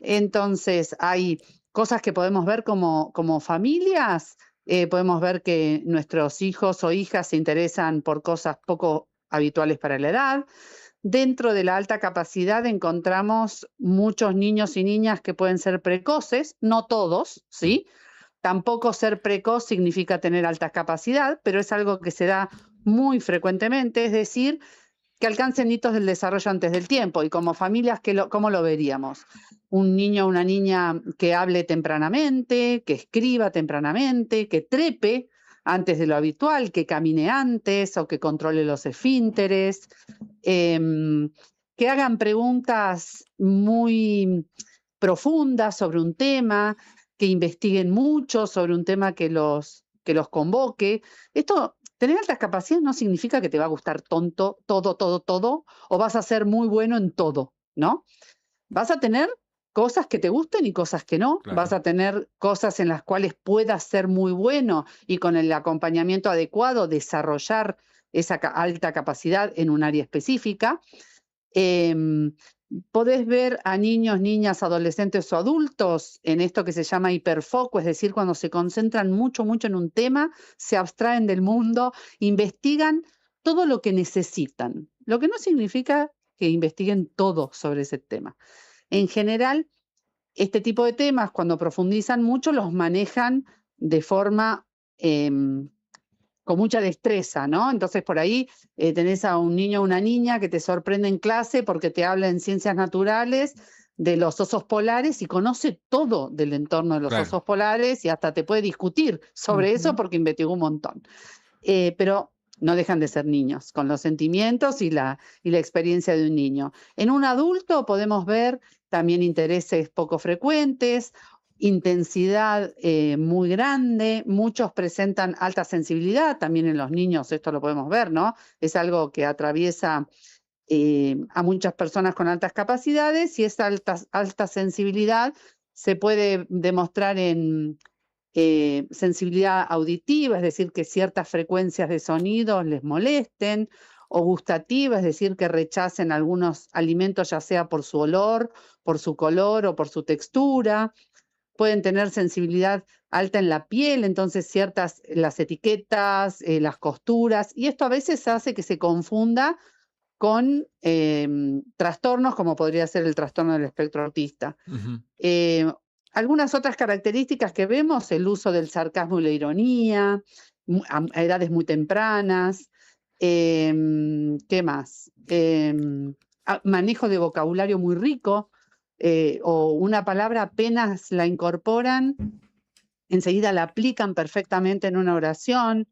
Entonces, hay cosas que podemos ver como familias. Podemos ver que nuestros hijos o hijas se interesan por cosas poco habituales para la edad. Dentro de la alta capacidad encontramos muchos niños y niñas que pueden ser precoces, no todos, ¿sí? Tampoco ser precoz significa tener alta capacidad, pero es algo que se da muy frecuentemente, es decir, que alcancen hitos del desarrollo antes del tiempo. Y como familias, ¿cómo lo veríamos? Un niño o una niña que hable tempranamente, que escriba tempranamente, que trepe antes de lo habitual, que camine antes o que controle los esfínteres, que hagan preguntas muy profundas sobre un tema, que investiguen mucho sobre un tema que los convoque. Tener altas capacidades no significa que te va a gustar todo, o vas a ser muy bueno en todo, ¿no? Vas a tener cosas que te gusten y cosas que no. Claro. Vas a tener cosas en las cuales puedas ser muy bueno y con el acompañamiento adecuado desarrollar esa alta capacidad en un área específica. Podés ver a niños, niñas, adolescentes o adultos en esto que se llama hiperfoco, es decir, cuando se concentran mucho en un tema, se abstraen del mundo, investigan todo lo que necesitan, lo que no significa que investiguen todo sobre ese tema. En general, este tipo de temas, cuando profundizan mucho, los manejan de forma con mucha destreza, ¿no? Entonces, por ahí tenés a un niño o una niña que te sorprende en clase porque te habla en ciencias naturales de los osos polares y conoce todo del entorno de los Claro. osos polares y hasta te puede discutir sobre eso porque investigó un montón. Pero no dejan de ser niños, con los sentimientos y la experiencia de un niño. En un adulto podemos ver también intereses poco frecuentes, intensidad muy grande, muchos presentan alta sensibilidad, también en los niños esto lo podemos ver, ¿no? Es algo que atraviesa a muchas personas con altas capacidades y esa alta sensibilidad se puede demostrar en sensibilidad auditiva, es decir, que ciertas frecuencias de sonidos les molesten, o gustativa, es decir, que rechacen algunos alimentos ya sea por su olor, por su color o por su textura. pueden tener sensibilidad alta en la piel, entonces las etiquetas, las costuras, y esto a veces hace que se confunda con trastornos como podría ser el trastorno del espectro autista. Algunas otras características que vemos, el uso del sarcasmo y la ironía, a edades muy tempranas. ¿Qué más? Manejo de vocabulario muy rico, o una palabra apenas la incorporan, enseguida la aplican perfectamente en una oración.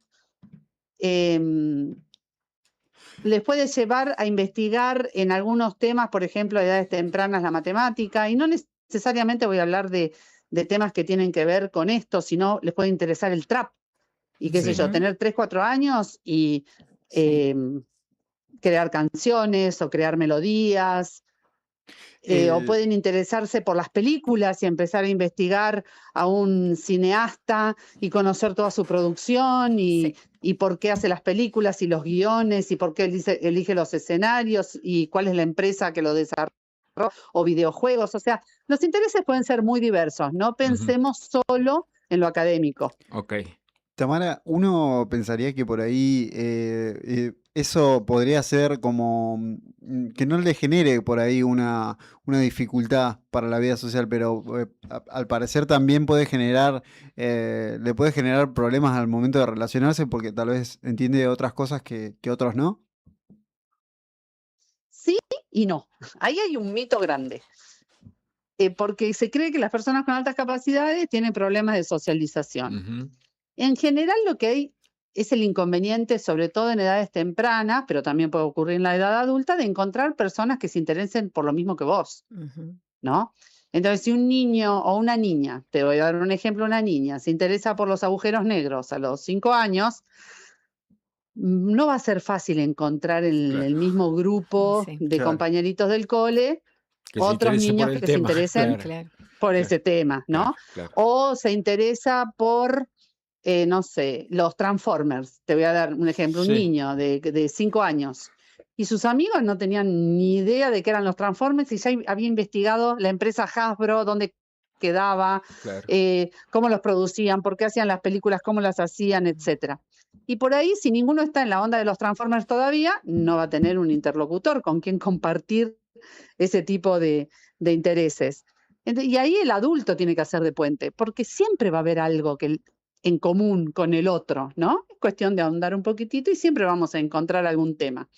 Les puede llevar a investigar en algunos temas, por ejemplo, a edades tempranas la matemática, y no necesariamente voy a hablar de temas que tienen que ver con esto, sino les puede interesar el trap, y qué sé yo, tener 3, 4 años y crear canciones o crear melodías, o pueden interesarse por las películas y empezar a investigar a un cineasta y conocer toda su producción y por qué hace las películas y los guiones y por qué elige los escenarios y cuál es la empresa que lo desarrolla, o videojuegos. O sea, los intereses pueden ser muy diversos, no pensemos solo en lo académico. Ok. Tamara, uno pensaría que por ahí eso podría ser como que no le genere por ahí una dificultad para la vida social, pero al parecer también puede generar, le puede generar problemas al momento de relacionarse porque tal vez entiende otras cosas que otros no. Sí y no. Ahí hay un mito grande. Porque se cree que las personas con altas capacidades tienen problemas de socialización. En general lo que hay es el inconveniente, sobre todo en edades tempranas, pero también puede ocurrir en la edad adulta, de encontrar personas que se interesen por lo mismo que vos, ¿no? Entonces, si un niño o una niña, te voy a dar un ejemplo, una niña, se interesa por los agujeros negros a los 5 años, no va a ser fácil encontrar en el mismo grupo de compañeritos del cole otros niños que se interesen por ese tema, ¿no? O se interesa por... no sé, los Transformers, te voy a dar un ejemplo, un niño de 5 años, y sus amigos no tenían ni idea de qué eran los Transformers y ya había investigado la empresa Hasbro, dónde quedaba, cómo los producían, por qué hacían las películas, cómo las hacían, etc. Y por ahí, si ninguno está en la onda de los Transformers todavía, no va a tener un interlocutor con quien compartir ese tipo de intereses. Y ahí el adulto tiene que hacer de puente, porque siempre va a haber algo en común con el otro, ¿no? Es cuestión de ahondar un poquitito y siempre vamos a encontrar algún tema.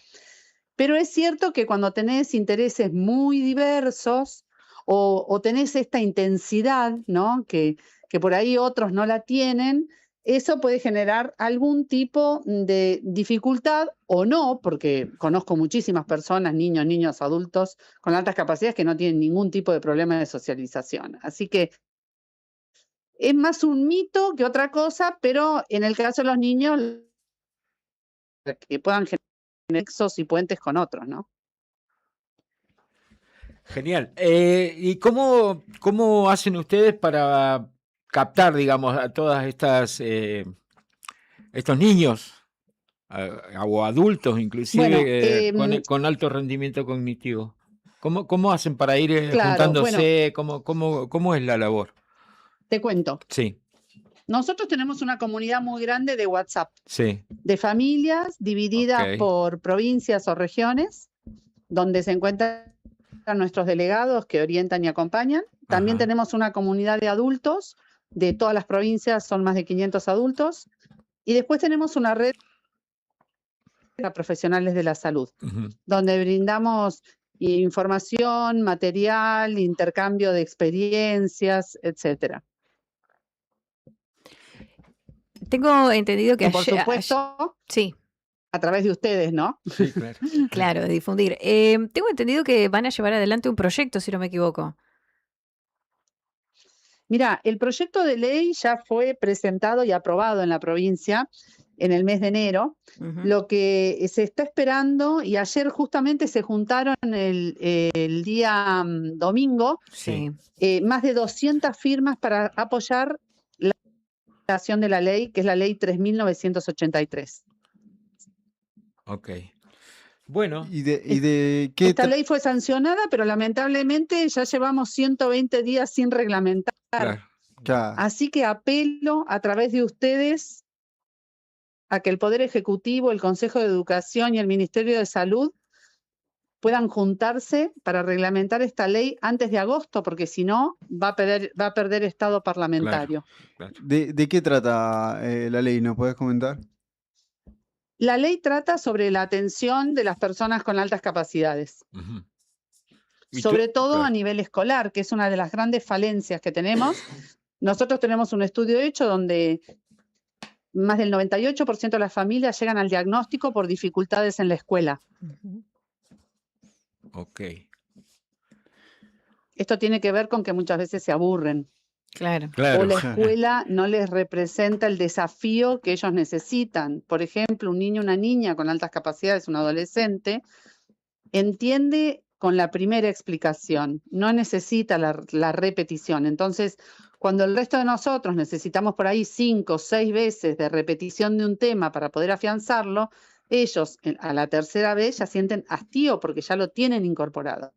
Pero es cierto que cuando tenés intereses muy diversos o tenés esta intensidad, ¿no? Que por ahí otros no la tienen, eso puede generar algún tipo de dificultad o no, porque conozco muchísimas personas, niños, adultos, con altas capacidades que no tienen ningún tipo de problema de socialización. Así que es más un mito que otra cosa, pero en el caso de los niños, que puedan generar nexos y puentes con otros, ¿no? Genial. ¿Y cómo hacen ustedes para captar, digamos, a todas estos niños o adultos, inclusive, con alto rendimiento cognitivo? ¿Cómo hacen para ir juntándose? ¿Cómo es la labor? Te cuento. Sí. Nosotros tenemos una comunidad muy grande de WhatsApp, Sí. de familias divididas por provincias o regiones, donde se encuentran nuestros delegados que orientan y acompañan. También tenemos una comunidad de adultos, de todas las provincias, son más de 500 adultos. Y después tenemos una red de profesionales de la salud, donde brindamos información, material, intercambio de experiencias, etcétera. Tengo entendido que y por supuesto, sí, a través de ustedes, ¿no? Sí, claro. Claro, de difundir. Tengo entendido que van a llevar adelante un proyecto, si no me equivoco. Mira, el proyecto de ley ya fue presentado y aprobado en la provincia en el mes de enero. Lo que se está esperando, y ayer justamente se juntaron el día domingo, más de 200 firmas para apoyar la aplicación de la ley, que es la ley 3.983. Ok. Bueno. ¿Y de qué Esta ley fue sancionada, pero lamentablemente ya llevamos 120 días sin reglamentar. Claro. Claro. Así que apelo a través de ustedes a que el Poder Ejecutivo, el Consejo de Educación y el Ministerio de Salud puedan juntarse para reglamentar esta ley antes de agosto, porque si no, va a perder estado parlamentario. ¿De qué trata la ley? ¿Nos podés comentar? La ley trata sobre la atención de las personas con altas capacidades, sobre todo a nivel escolar, que es una de las grandes falencias que tenemos. Nosotros tenemos un estudio hecho donde más del 98% de las familias llegan al diagnóstico por dificultades en la escuela. Ok. Esto tiene que ver con que muchas veces se aburren. Claro. O la escuela no les representa el desafío que ellos necesitan. Por ejemplo, un niño o una niña con altas capacidades, un adolescente, entiende con la primera explicación, no necesita la repetición. Entonces, cuando el resto de nosotros necesitamos por ahí 5 o 6 veces de repetición de un tema para poder afianzarlo, ellos a la tercera vez ya sienten hastío porque ya lo tienen incorporado.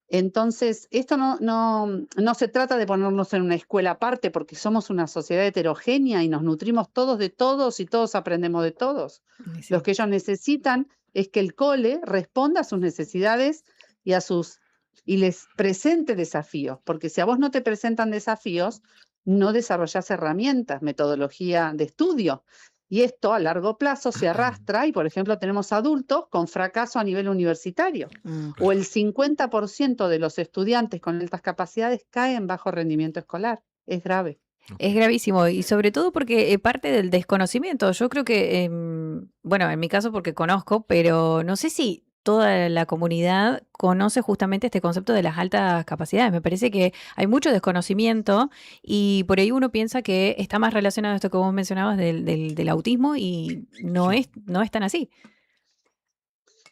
Entonces, esto no se trata de ponernos en una escuela aparte porque somos una sociedad heterogénea y nos nutrimos todos de todos y todos aprendemos de todos. Sí. Lo que ellos necesitan es que el cole responda a sus necesidades y les presente desafíos, porque si a vos no te presentan desafíos, no desarrollás herramientas, metodología de estudio. Y esto a largo plazo se arrastra y, por ejemplo, tenemos adultos con fracaso a nivel universitario. O el 50% de los estudiantes con altas capacidades caen bajo rendimiento escolar. Es grave. Es gravísimo y sobre todo porque parte del desconocimiento. Yo creo que, bueno, en mi caso porque conozco, pero no sé si toda la comunidad conoce justamente este concepto de las altas capacidades. Me parece que hay mucho desconocimiento y por ahí uno piensa que está más relacionado a esto que vos mencionabas del autismo y no es tan así.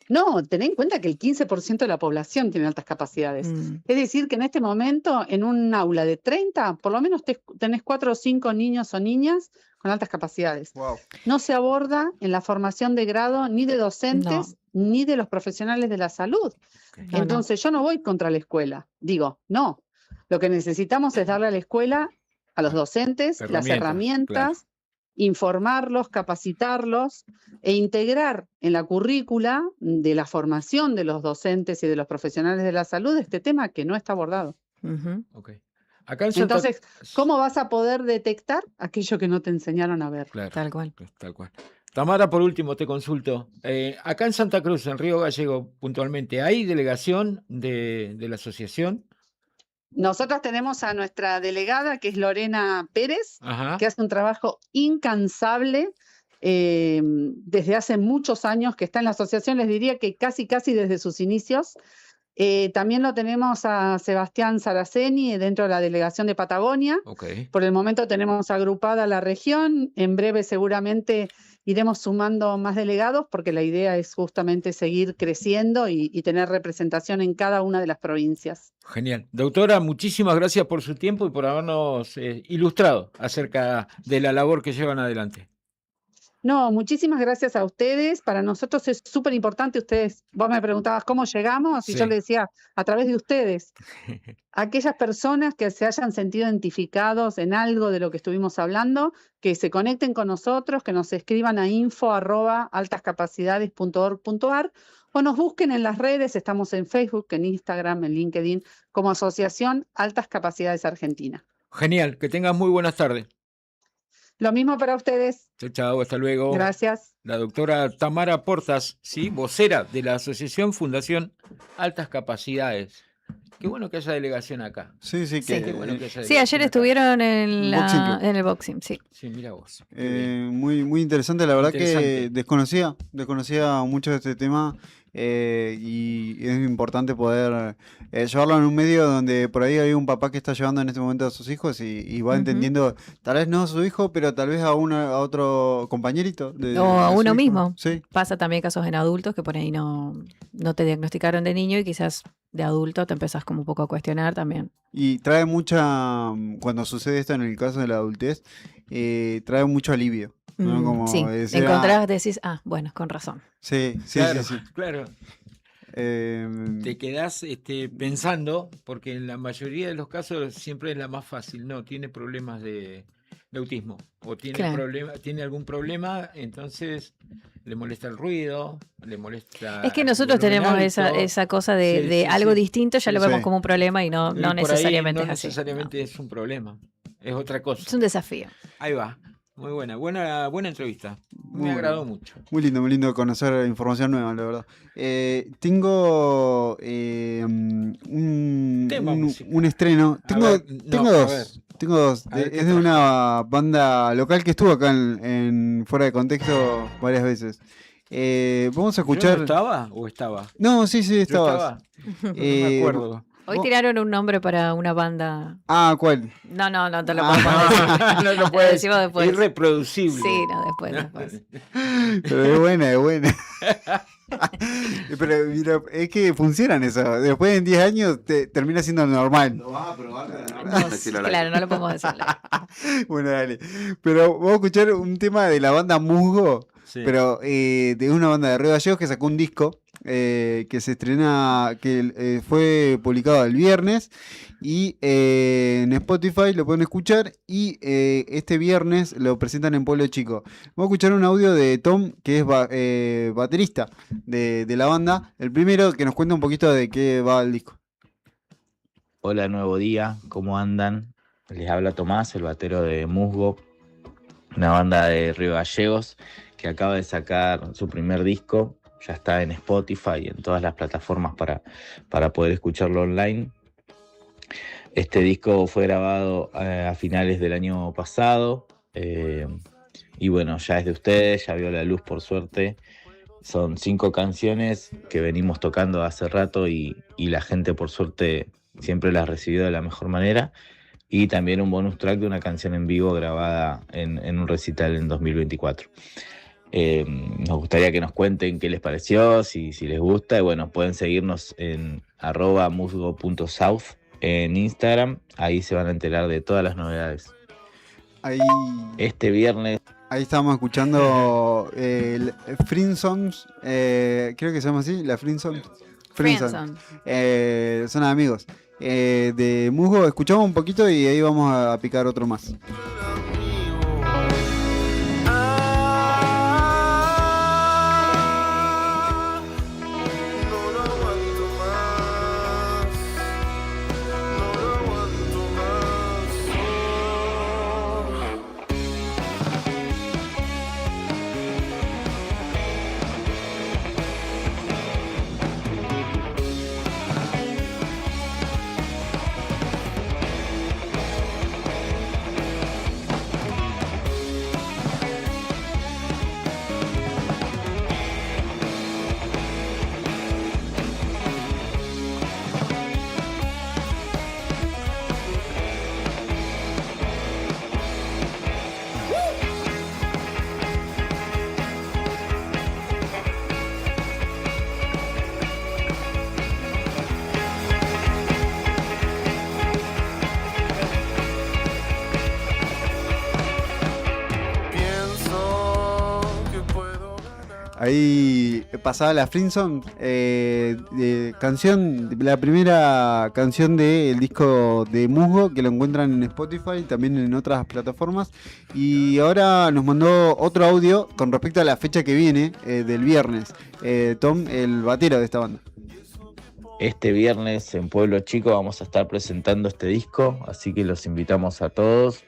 No, ten en cuenta que el 15% de la población tiene altas capacidades. Es decir, que en este momento, en un aula de 30, por lo menos tenés 4 o 5 niños o niñas con altas capacidades. Wow. No se aborda en la formación de grado ni de docentes ni de los profesionales de la salud. Entonces, yo no voy contra la escuela. Digo, no. Lo que necesitamos es darle a la escuela, a los docentes, las herramientas, informarlos, capacitarlos e integrar en la currícula de la formación de los docentes y de los profesionales de la salud este tema que no está abordado. Okay. Acá en Santa... Entonces, ¿cómo vas a poder detectar aquello que no te enseñaron a ver? Claro, tal cual. Tal cual. Tamara, por último, te consulto. Acá en Santa Cruz, en Río Gallego, puntualmente, ¿hay delegación de la asociación? Nosotros tenemos a nuestra delegada, que es Lorena Pérez, Ajá. que hace un trabajo incansable desde hace muchos años, que está en la asociación, les diría que casi desde sus inicios. También lo tenemos a Sebastián Saraceni dentro de la delegación de Patagonia. Okay. Por el momento tenemos agrupada la región. En breve seguramente iremos sumando más delegados porque la idea es justamente seguir creciendo y tener representación en cada una de las provincias. Genial. Doctora, muchísimas gracias por su tiempo y por habernos ilustrado acerca de la labor que llevan adelante. No, muchísimas gracias a ustedes. Para nosotros es súper importante. Vos me preguntabas cómo llegamos y yo le decía, a través de ustedes. Aquellas personas que se hayan sentido identificados en algo de lo que estuvimos hablando, que se conecten con nosotros, que nos escriban a info@altascapacidades.org.ar o nos busquen en las redes. Estamos en Facebook, en Instagram, en LinkedIn, como Asociación Altas Capacidades Argentina. Genial, que tengas muy buenas tardes. Lo mismo para ustedes. Chao, chao, hasta luego. Gracias. La doctora Tamara Portas, ¿sí? Vocera de la Asociación Fundación Altas Capacidades. Qué bueno que haya delegación acá. Sí, Qué bueno que haya Sí, ayer estuvieron en Boxing. el boxing, sí. Sí, mira vos. Muy interesante, la verdad que Interesante. desconocía mucho de este tema y es importante poder llevarlo en un medio donde por ahí hay un papá que está llevando en este momento a sus hijos y va entendiendo, tal vez no a su hijo, pero tal vez a otro compañerito. O a uno su hijo. mismo. Sí. Pasa también casos en adultos que por ahí no te diagnosticaron de niño y quizás de adulto te empezás como un poco a cuestionar también. Y trae cuando sucede esto en el caso de la adultez, trae mucho alivio. ¿no? Como Sí, decir, encontrás, decís, bueno, con razón. Sí. Claro. Te quedás pensando, porque en la mayoría de los casos siempre es la más fácil, no, tiene problemas de autismo, o tiene Claro. tiene algún problema, entonces le molesta el ruido, le molesta Es que el nosotros volumen tenemos alto. esa cosa de, Sí, de sí, algo sí. distinto, ya Sí, lo vemos sí. como un problema y no Y por ahí necesariamente no es así. necesariamente es un problema, es otra cosa. Es un desafío. Ahí va, muy buena entrevista, me Muy agradó bueno. mucho. Muy lindo conocer información nueva, la verdad. Tengo Tema musical. un estreno. A Tengo, ver, tengo no, a dos. ver. Tengo dos. A ver qué Es de una banda local que estuvo acá en Fuera de Contexto varias veces. Vamos a ¿Yo escuchar. no estaba o estaba? No, sí, ¿Yo estabas. estaba? No me acuerdo. Hoy tiraron un nombre para una banda. Ah, ¿cuál? No te lo podemos decir. No lo Lo puedes. decimos después. Irreproducible. Sí, no, después. Pero es buena, es buena. Pero mira, es que funcionan eso. Después en 10 años termina siendo normal. Lo vas a probar. Claro, no lo podemos decir. Bueno, dale. Pero vamos a escuchar un tema de la banda Musgo, Sí. pero de una banda de Río Gallegos que sacó un disco que se estrena, que fue publicado el viernes y en Spotify lo pueden escuchar y este viernes lo presentan en Pueblo Chico. Vamos a escuchar un audio de Tom, que es baterista de la banda, el primero que nos cuenta un poquito de qué va el disco. Hola, nuevo día, ¿cómo andan? Les habla Tomás, el batero de Musgo, una banda de Río Gallegos que acaba de sacar su primer disco, ya está en Spotify y en todas las plataformas para poder escucharlo online. Este disco fue grabado a finales del año pasado y bueno, ya es de ustedes, ya vio la luz por suerte. Son 5 canciones que venimos tocando hace rato y la gente por suerte siempre las recibió de la mejor manera. Y también un bonus track de una canción en vivo grabada en un recital en 2024. Nos gustaría que nos cuenten qué les pareció, si les gusta. Y bueno, pueden seguirnos en @musgo.south en Instagram. Ahí se van a enterar de todas las novedades. Ahí, Este viernes ahí estábamos escuchando el Friendsons, creo que se llama así, la Friendsons. Friendzone. Son amigos. De Musgo escuchamos un poquito y ahí vamos a picar otro más. Ahí pasaba la Friendzone, canción, la primera canción del disco de Musgo, que lo encuentran en Spotify, también en otras plataformas. Y ahora nos mandó otro audio con respecto a la fecha que viene, del viernes. Tom, el batero de esta banda. Este viernes en Pueblo Chico vamos a estar presentando este disco, así que los invitamos a todos.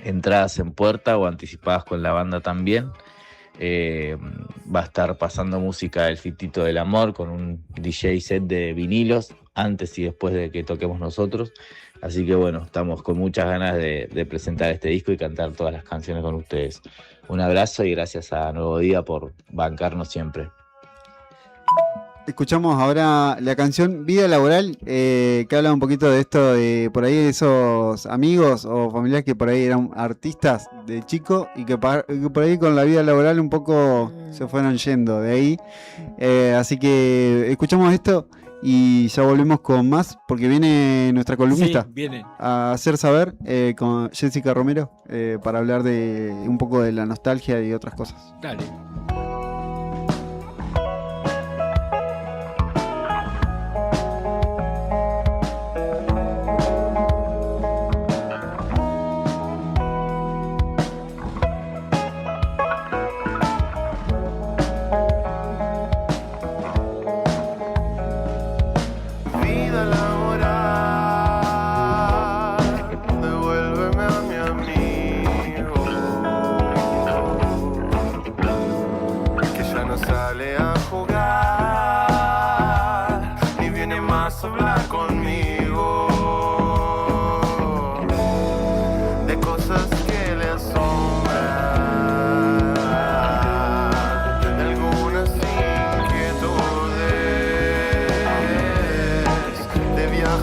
Entradas en puerta o anticipadas con la banda también. Va a estar pasando música del Fitito del Amor con un DJ set de vinilos antes y después de que toquemos nosotros. Así que bueno, estamos con muchas ganas de presentar este disco y cantar todas las canciones con ustedes. Un abrazo y gracias a Nuevo Día por bancarnos siempre. Escuchamos ahora la canción Vida Laboral, que habla un poquito de esto, de por ahí esos amigos o familiares que por ahí eran artistas de chico y que por ahí con la vida laboral un poco se fueron yendo de ahí. Así que escuchamos esto y ya volvemos con más, porque viene nuestra columnista Sí, viene. a hacer saber con Jessica Romero para hablar de un poco de la nostalgia y otras cosas. Dale.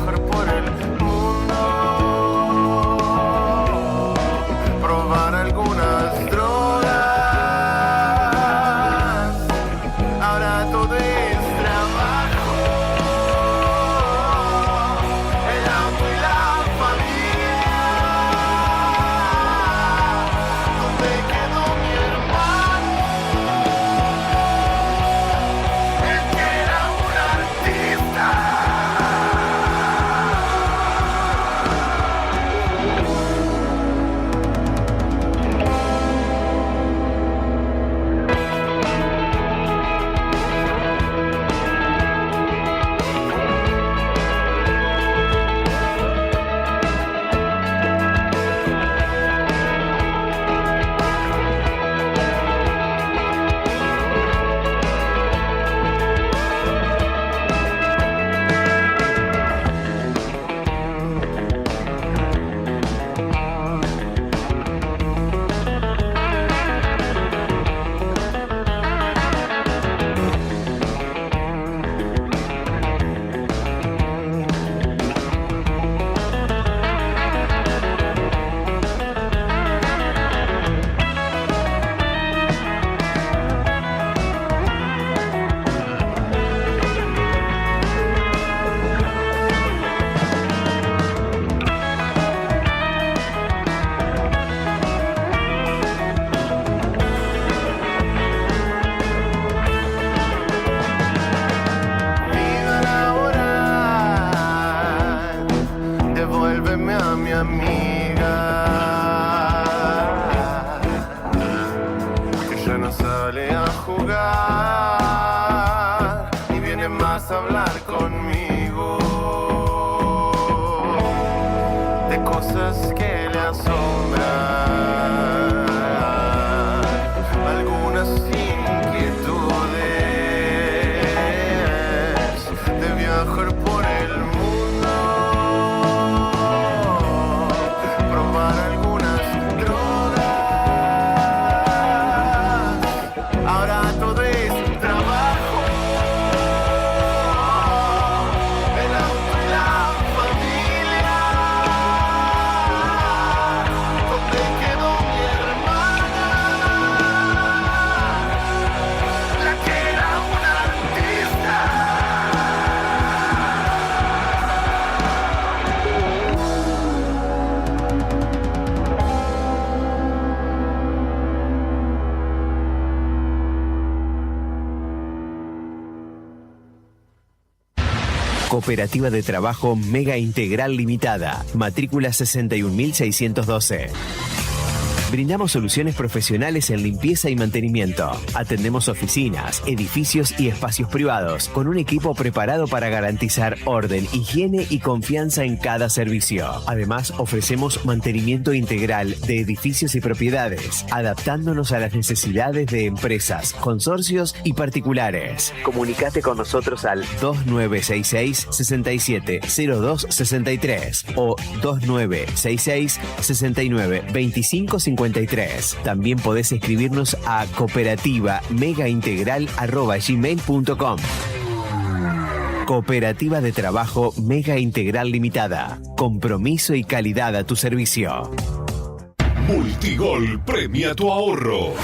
viajar por el mundo, probar algunas drogas. Ahora todo es trabajo, el auto y la familia. ¿Dónde quedó mi hermano? El que era un artista. Vida laboral, devuélveme a mi amiga, que ya no sale a jugar y viene más a hablar conmigo de cosas que le asombran, algunas inquietudes de viajar por el mundo, probar algunas drogas. Ahora todo es trabajo, el auto y la familia. ¿Dónde quedó mi hermana? La que era una artista. Cooperativa de Trabajo Mega Integral Limitada, matrícula 61.612. Brindamos soluciones profesionales en limpieza y mantenimiento. Atendemos oficinas, edificios y espacios privados con un equipo preparado para garantizar orden, higiene y confianza en cada servicio. Además, ofrecemos mantenimiento integral de edificios y propiedades, adaptándonos a las necesidades de empresas, consorcios y particulares. Comunicate con nosotros al 2966 670263 o 2966 69 25 53. También podés escribirnos a cooperativa-megaintegral@gmail.com. Cooperativa de Trabajo Mega Integral Limitada. Compromiso y calidad a tu servicio. Multigol premia tu ahorro.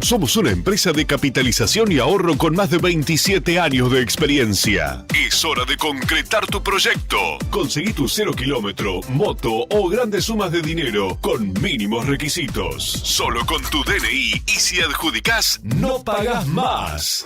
Somos una empresa de capitalización y ahorro con más de 27 años de experiencia. Es hora de concretar tu proyecto. Conseguí tu 0 kilómetro, moto o grandes sumas de dinero con mínimos requisitos. Solo con tu DNI y si adjudicás, no pagás más.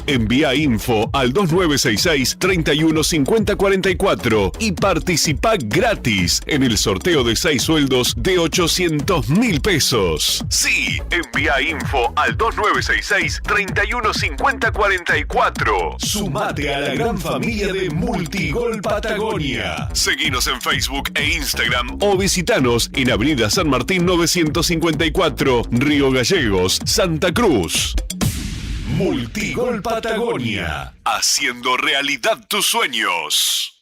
Envía info al 2966-315044 y participa gratis en el sorteo de 6 sueldos de 800.000 pesos. Sí, envía info al 2966-315044. Sumate a la gran familia de Multigol Patagonia. Seguinos en Facebook e Instagram o visitanos en Avenida San Martín 954, Río Gallegos, Santa Cruz. Multigol Patagonia, haciendo realidad tus sueños.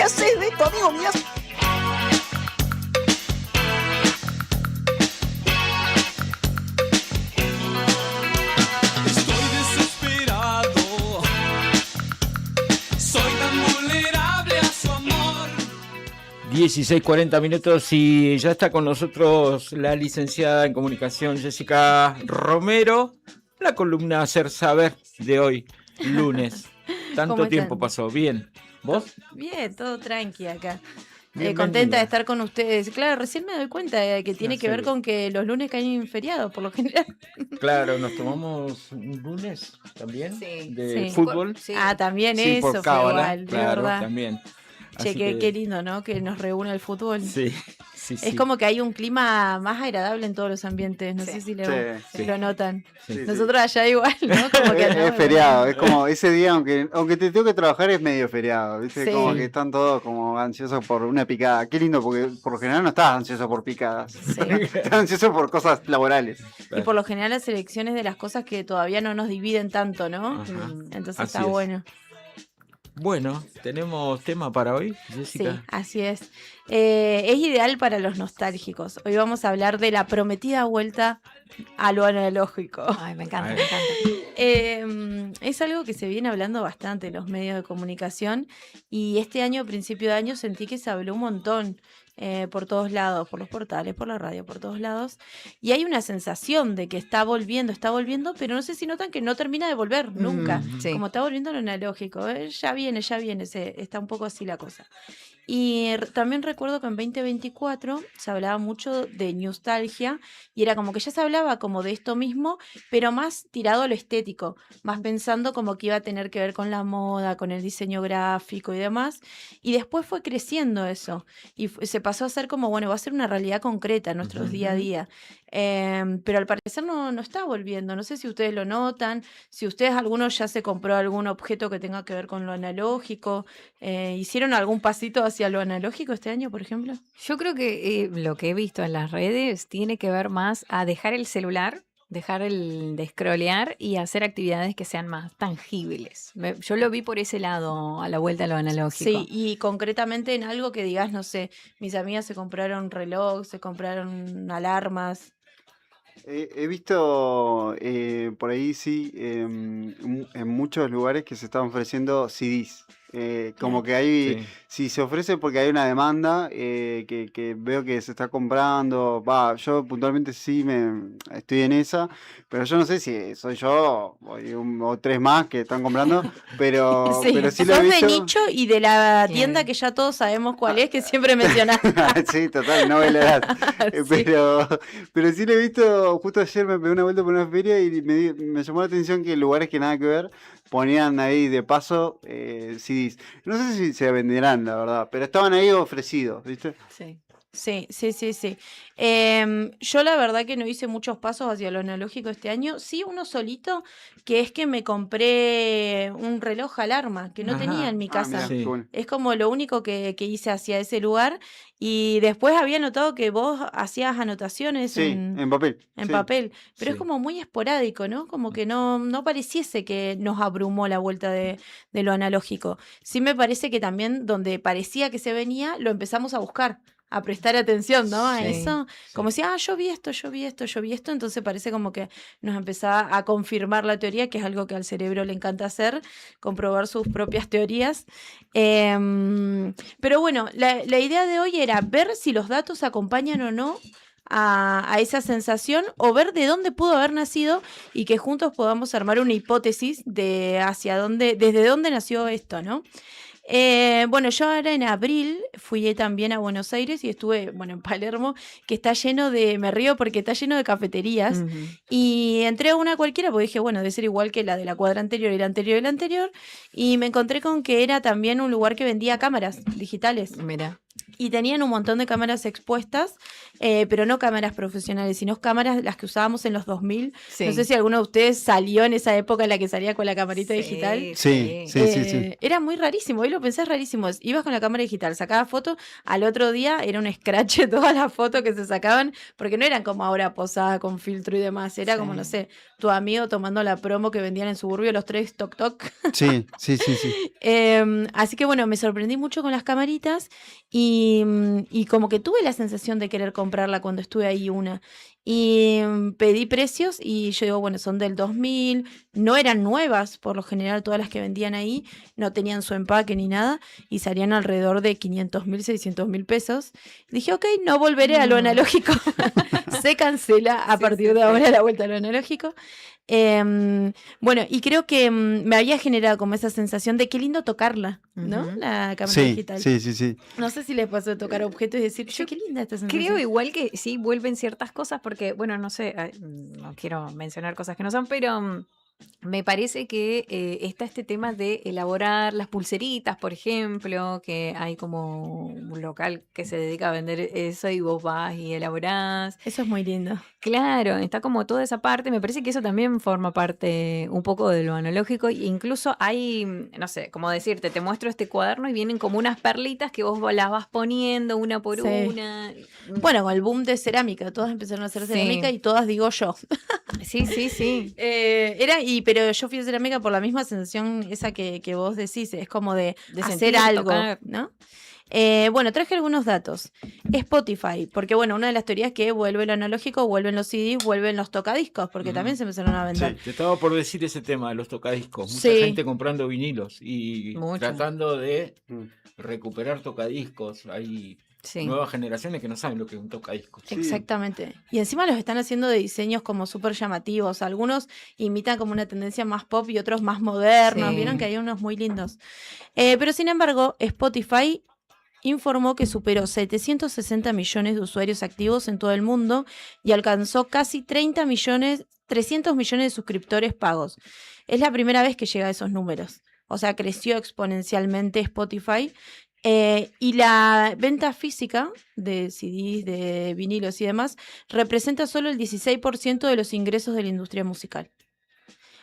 haces de esto, amigo mío? Estoy desesperado. Soy tan vulnerable a su amor. 16:40 minutos y ya está con nosotros la licenciada en comunicación Jessica Romero. La columna Hacer Saber de hoy, lunes. Tanto ¿Cómo tiempo están? pasó. Bien. ¿Vos? Bien, todo tranqui acá. Bienvenida. Contenta de estar con ustedes. Claro, recién me doy cuenta de que tiene que ver con que los lunes caen feriados, por lo general. Claro, nos tomamos un lunes también de Sí. fútbol. Ah, también Sí, eso por fue cábala, igual, de claro, verdad. también. Che, Así qué que- lindo, ¿no? Que nos reúne el fútbol. Sí, sí, Es sí. como que hay un clima más agradable en todos los ambientes. No sé si lo, Sí. lo notan. Sí, sí. Nosotros allá igual, ¿no? Como que Es andamos- feriado, es como ese día, aunque te tengo que trabajar, es medio feriado, ¿viste? Sí. Como que están todos como ansiosos por una picada. Qué lindo, porque por lo general no estás ansioso por picadas. Estás ansioso por cosas laborales. Y por lo general las elecciones de las cosas que todavía no nos dividen tanto, ¿no? Entonces Así está es. bueno. Bueno, ¿tenemos tema para hoy, Sí, Jessica? así es. Es ideal para los nostálgicos. Hoy vamos a hablar de la prometida vuelta a lo analógico. Ay, me encanta, Ay. me encanta. Es algo que se viene hablando bastante en los medios de comunicación y este año, a principio de año, sentí que se habló un montón. Por todos lados, por los portales, por la radio, por todos lados. Y hay una sensación de que está volviendo, pero no sé si notan que no termina de volver nunca. sí. Como está volviendo lo analógico. Ya viene, está un poco así la cosa. Y también recuerdo que en 2024 se hablaba mucho de nostalgia y era como que ya se hablaba como de esto mismo, pero más tirado a lo estético, más pensando como que iba a tener que ver con la moda, con el diseño gráfico y demás. Y después fue creciendo eso y se pasó a ser como, bueno, va a ser una realidad concreta en nuestros día a día. Pero al parecer no está volviendo. No sé si ustedes lo notan, si ustedes alguno ya se compró algún objeto que tenga que ver con lo analógico. ¿Hicieron algún pasito hacia lo analógico este año, por ejemplo? Yo creo que lo que he visto en las redes tiene que ver más a dejar el celular, dejar el de scrollear y hacer actividades que sean más tangibles. Yo lo vi por ese lado, a la vuelta a lo analógico. Sí, y concretamente en algo que digas, no sé, mis amigas se compraron reloj, se compraron alarmas. He visto por ahí, sí, en muchos lugares que se están ofreciendo CDs. Como que hay, si se ofrece porque hay una demanda que veo que se está comprando. Yo puntualmente sí estoy en esa, pero yo no sé si soy yo o tres más que están comprando, pero sí lo he sos de visto. nicho y de la tienda que ya todos sabemos cuál es, que siempre mencionás. Sí, total, no voy a la edad. Pero sí lo he visto, justo ayer me pegué una vuelta por una feria y me llamó la atención que lugares que nada que ver ponían ahí de paso CDs. No sé si se venderán, la verdad, pero estaban ahí ofrecidos, ¿viste? Sí. Sí. Yo la verdad que no hice muchos pasos hacia lo analógico este año. Sí, uno solito, que es que me compré un reloj alarma que no Ajá. tenía en mi casa. Mirá, qué bueno. Es como lo único que hice hacia ese lugar. Y después había notado que vos hacías anotaciones Sí, en papel. en sí. papel, pero es Sí. como muy esporádico, ¿no? Como que no pareciese que nos abrumó la vuelta de lo analógico. Sí me parece que también donde parecía que se venía, lo empezamos a buscar, a prestar atención, ¿no? A Sí, eso. Como si, yo vi esto, entonces parece como que nos empezaba a confirmar la teoría, que es algo que al cerebro le encanta hacer, comprobar sus propias teorías. Pero bueno, la idea de hoy era ver si los datos acompañan o no a esa sensación o ver de dónde pudo haber nacido y que juntos podamos armar una hipótesis de desde dónde nació esto, ¿no? Bueno, yo ahora en abril fui también a Buenos Aires y estuve, en Palermo, que está lleno me río porque está lleno de cafeterías y entré a una cualquiera porque dije, debe ser igual que la de la cuadra anterior y la anterior y la anterior y me encontré con que era también un lugar que vendía cámaras digitales. Mira. Y tenían un montón de cámaras expuestas, pero no cámaras profesionales, sino cámaras las que usábamos en los 2000. Sí. No sé si alguno de ustedes salió en esa época en la que salía con la camarita digital. Sí. Era muy rarísimo, hoy lo pensé, es rarísimo. Ibas con la cámara digital, sacabas foto, al otro día era un scratch de todas las fotos que se sacaban, porque no eran como ahora posadas con filtro y demás, era como, no sé, tu amigo tomando la promo que vendían en Suburbio los 3 Toc Toc. Sí. Así que bueno, me sorprendí mucho con las camaritas y como que tuve la sensación de querer comprarla cuando estuve ahí una. Y pedí precios y yo digo, bueno, son del 2000, no eran nuevas, por lo general todas las que vendían ahí no tenían su empaque ni nada y salían alrededor de 500.000, 600.000 pesos. Dije, ok, no volveré a lo analógico, se cancela a partir de ahora la vuelta a lo analógico. Bueno, y creo que me había generado como esa sensación de qué lindo tocarla, ¿no? La cámara digital. Sí. No sé si les pasó de tocar objetos y decir, qué linda esta sensación. Creo igual que sí vuelven ciertas cosas porque, bueno, no sé, no quiero mencionar cosas que no son, pero me parece que está este tema de elaborar las pulseritas, por ejemplo, que hay como un local que se dedica a vender eso y vos vas y elaborás. Eso es muy lindo. Claro, está como toda esa parte. Me parece que eso también forma parte un poco de lo analógico. E incluso hay, no sé, como decirte, te muestro este cuaderno y vienen como unas perlitas que vos las vas poniendo una por una. Bueno, con el boom de cerámica, todas empezaron a hacer cerámica y todas digo yo. Sí. Pero yo fui a cerámica por la misma sensación esa que vos decís, es como de hacer sentir, algo, tocar. ¿no? Bueno, traje algunos datos. Spotify, porque bueno, una de las teorías es que vuelve lo analógico, vuelven los CDs, vuelven los tocadiscos, porque también se empezaron a vender. Sí, te estaba por decir ese tema de los tocadiscos. Mucha Sí. gente comprando vinilos y Mucho. tratando de recuperar tocadiscos. Hay Sí. nuevas generaciones que no saben lo que es un tocadiscos. Exactamente. Y encima los están haciendo de diseños como súper llamativos. Algunos imitan como una tendencia más pop y otros más modernos. Sí. Vieron que hay unos muy lindos. Pero sin embargo, Spotify informó que superó 760 millones de usuarios activos en todo el mundo y alcanzó casi 300 millones de suscriptores pagos. Es la primera vez que llega a esos números. O sea, creció exponencialmente Spotify. Y la venta física de CDs, de vinilos y demás, representa solo el 16% de los ingresos de la industria musical.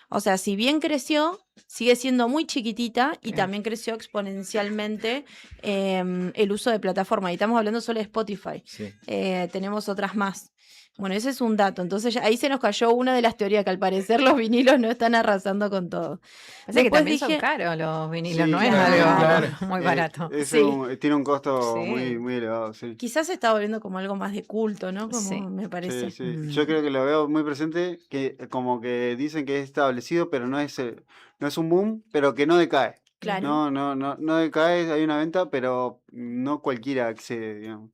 O sea, si bien creció, sigue siendo muy chiquitita y también creció exponencialmente el uso de plataforma. Y estamos hablando solo de Spotify. Sí. Tenemos otras más. Bueno, ese es un dato. Entonces ahí se nos cayó una de las teorías que al parecer los vinilos no están arrasando con todo. Pasa que Después también son dije- caros los vinilos, Sí, no es claro, algo claro. muy barato. Tiene un costo Sí. muy elevado, sí. Quizás se está volviendo como algo más de culto, ¿no? Como Sí. me parece. Sí. Yo creo que lo veo muy presente, que como que dicen que es establecido, pero no es un boom, pero que no decae. Claro. No decae, hay una venta, pero no cualquiera accede, digamos.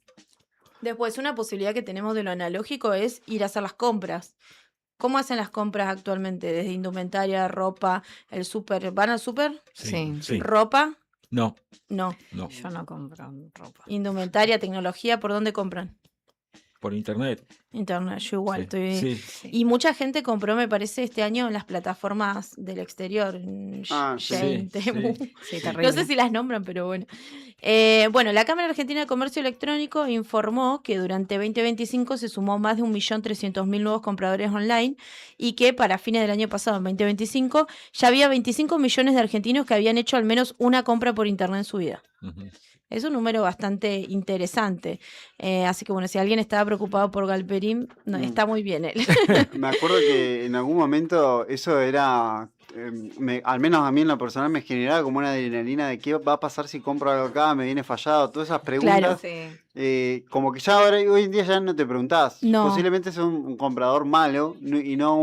Después, una posibilidad que tenemos de lo analógico es ir a hacer las compras. ¿Cómo hacen las compras actualmente? Desde indumentaria, ropa, el súper. ¿Van al súper? Sí. ¿Ropa? No. No. Yo no compro ropa. Indumentaria, tecnología, ¿por dónde compran? Por internet. Internet, yo igual Sí. estoy. Sí. Y mucha gente compró, me parece, este año en las plataformas del exterior. En Shein, Temu. Sí, No terrible. sé si las nombran, pero bueno. Bueno, la Cámara Argentina de Comercio Electrónico informó que durante 2025 se sumó más de 1.300.000 nuevos compradores online y que para fines del año pasado, en 2025, ya había 25 millones de argentinos que habían hecho al menos una compra por internet en su vida. Es un número bastante interesante. Así que bueno, si alguien estaba preocupado por Galperín, no, está muy bien él. Me acuerdo que en algún momento eso era, al menos a mí en lo personal me generaba como una adrenalina de qué va a pasar si compro algo acá, me viene fallado, todas esas preguntas. Como que ya ahora, hoy en día ya no te preguntás. No. Posiblemente sea un comprador malo y no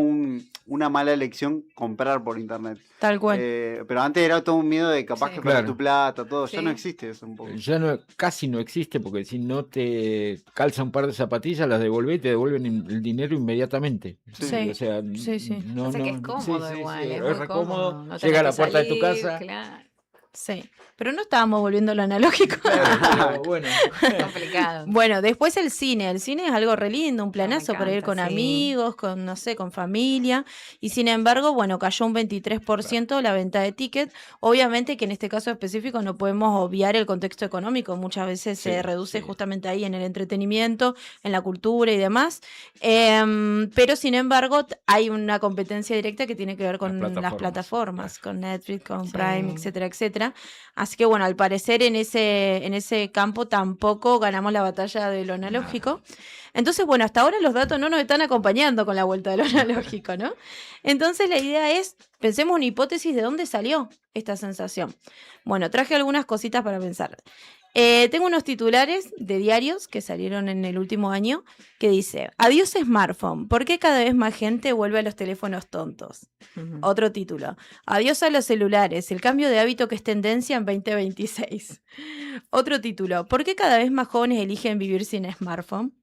una mala elección comprar por internet. Tal cual. Pero antes era todo un miedo de capaz que perder Claro. tu plata, todo. Ya Sí. no existe eso un poco. Ya casi no existe porque si no te calza un par de zapatillas, las devolvés y te devuelven el dinero inmediatamente. Sí. O sea, Sí. no, Pasa que no- es cómodo sí, igual, sí, es es muy re cómodo, cómodo. no tenés Llega a la que puerta de tu salir, casa. claro. Sí, pero no estábamos volviendo a lo analógico. Pero bueno. Complicado. Bueno, después el cine. El cine es algo re lindo, un planazo para ir con sí. amigos, con, no sé, con familia. Y sin embargo, bueno, cayó un 23% la venta de tickets. Obviamente que en este caso específico no podemos obviar el contexto económico. Muchas veces se reduce justamente ahí en el entretenimiento, en la cultura y demás. Pero sin embargo, hay una competencia directa que tiene que ver con las plataformas, con Netflix, con Prime, etcétera, etcétera. Así que bueno, al parecer en ese campo tampoco ganamos la batalla de lo analógico. Entonces, bueno, hasta ahora los datos no nos están acompañando con la vuelta de lo analógico, ¿no? Entonces la idea es, pensemos una hipótesis de dónde salió esta sensación. Bueno, traje algunas cositas para pensar. Tengo unos titulares de diarios que salieron en el último año que dice: adiós smartphone, ¿por qué cada vez más gente vuelve a los teléfonos tontos? Otro título: adiós a los celulares, el cambio de hábito que es tendencia en 2026. Otro título: ¿por qué cada vez más jóvenes eligen vivir sin smartphone?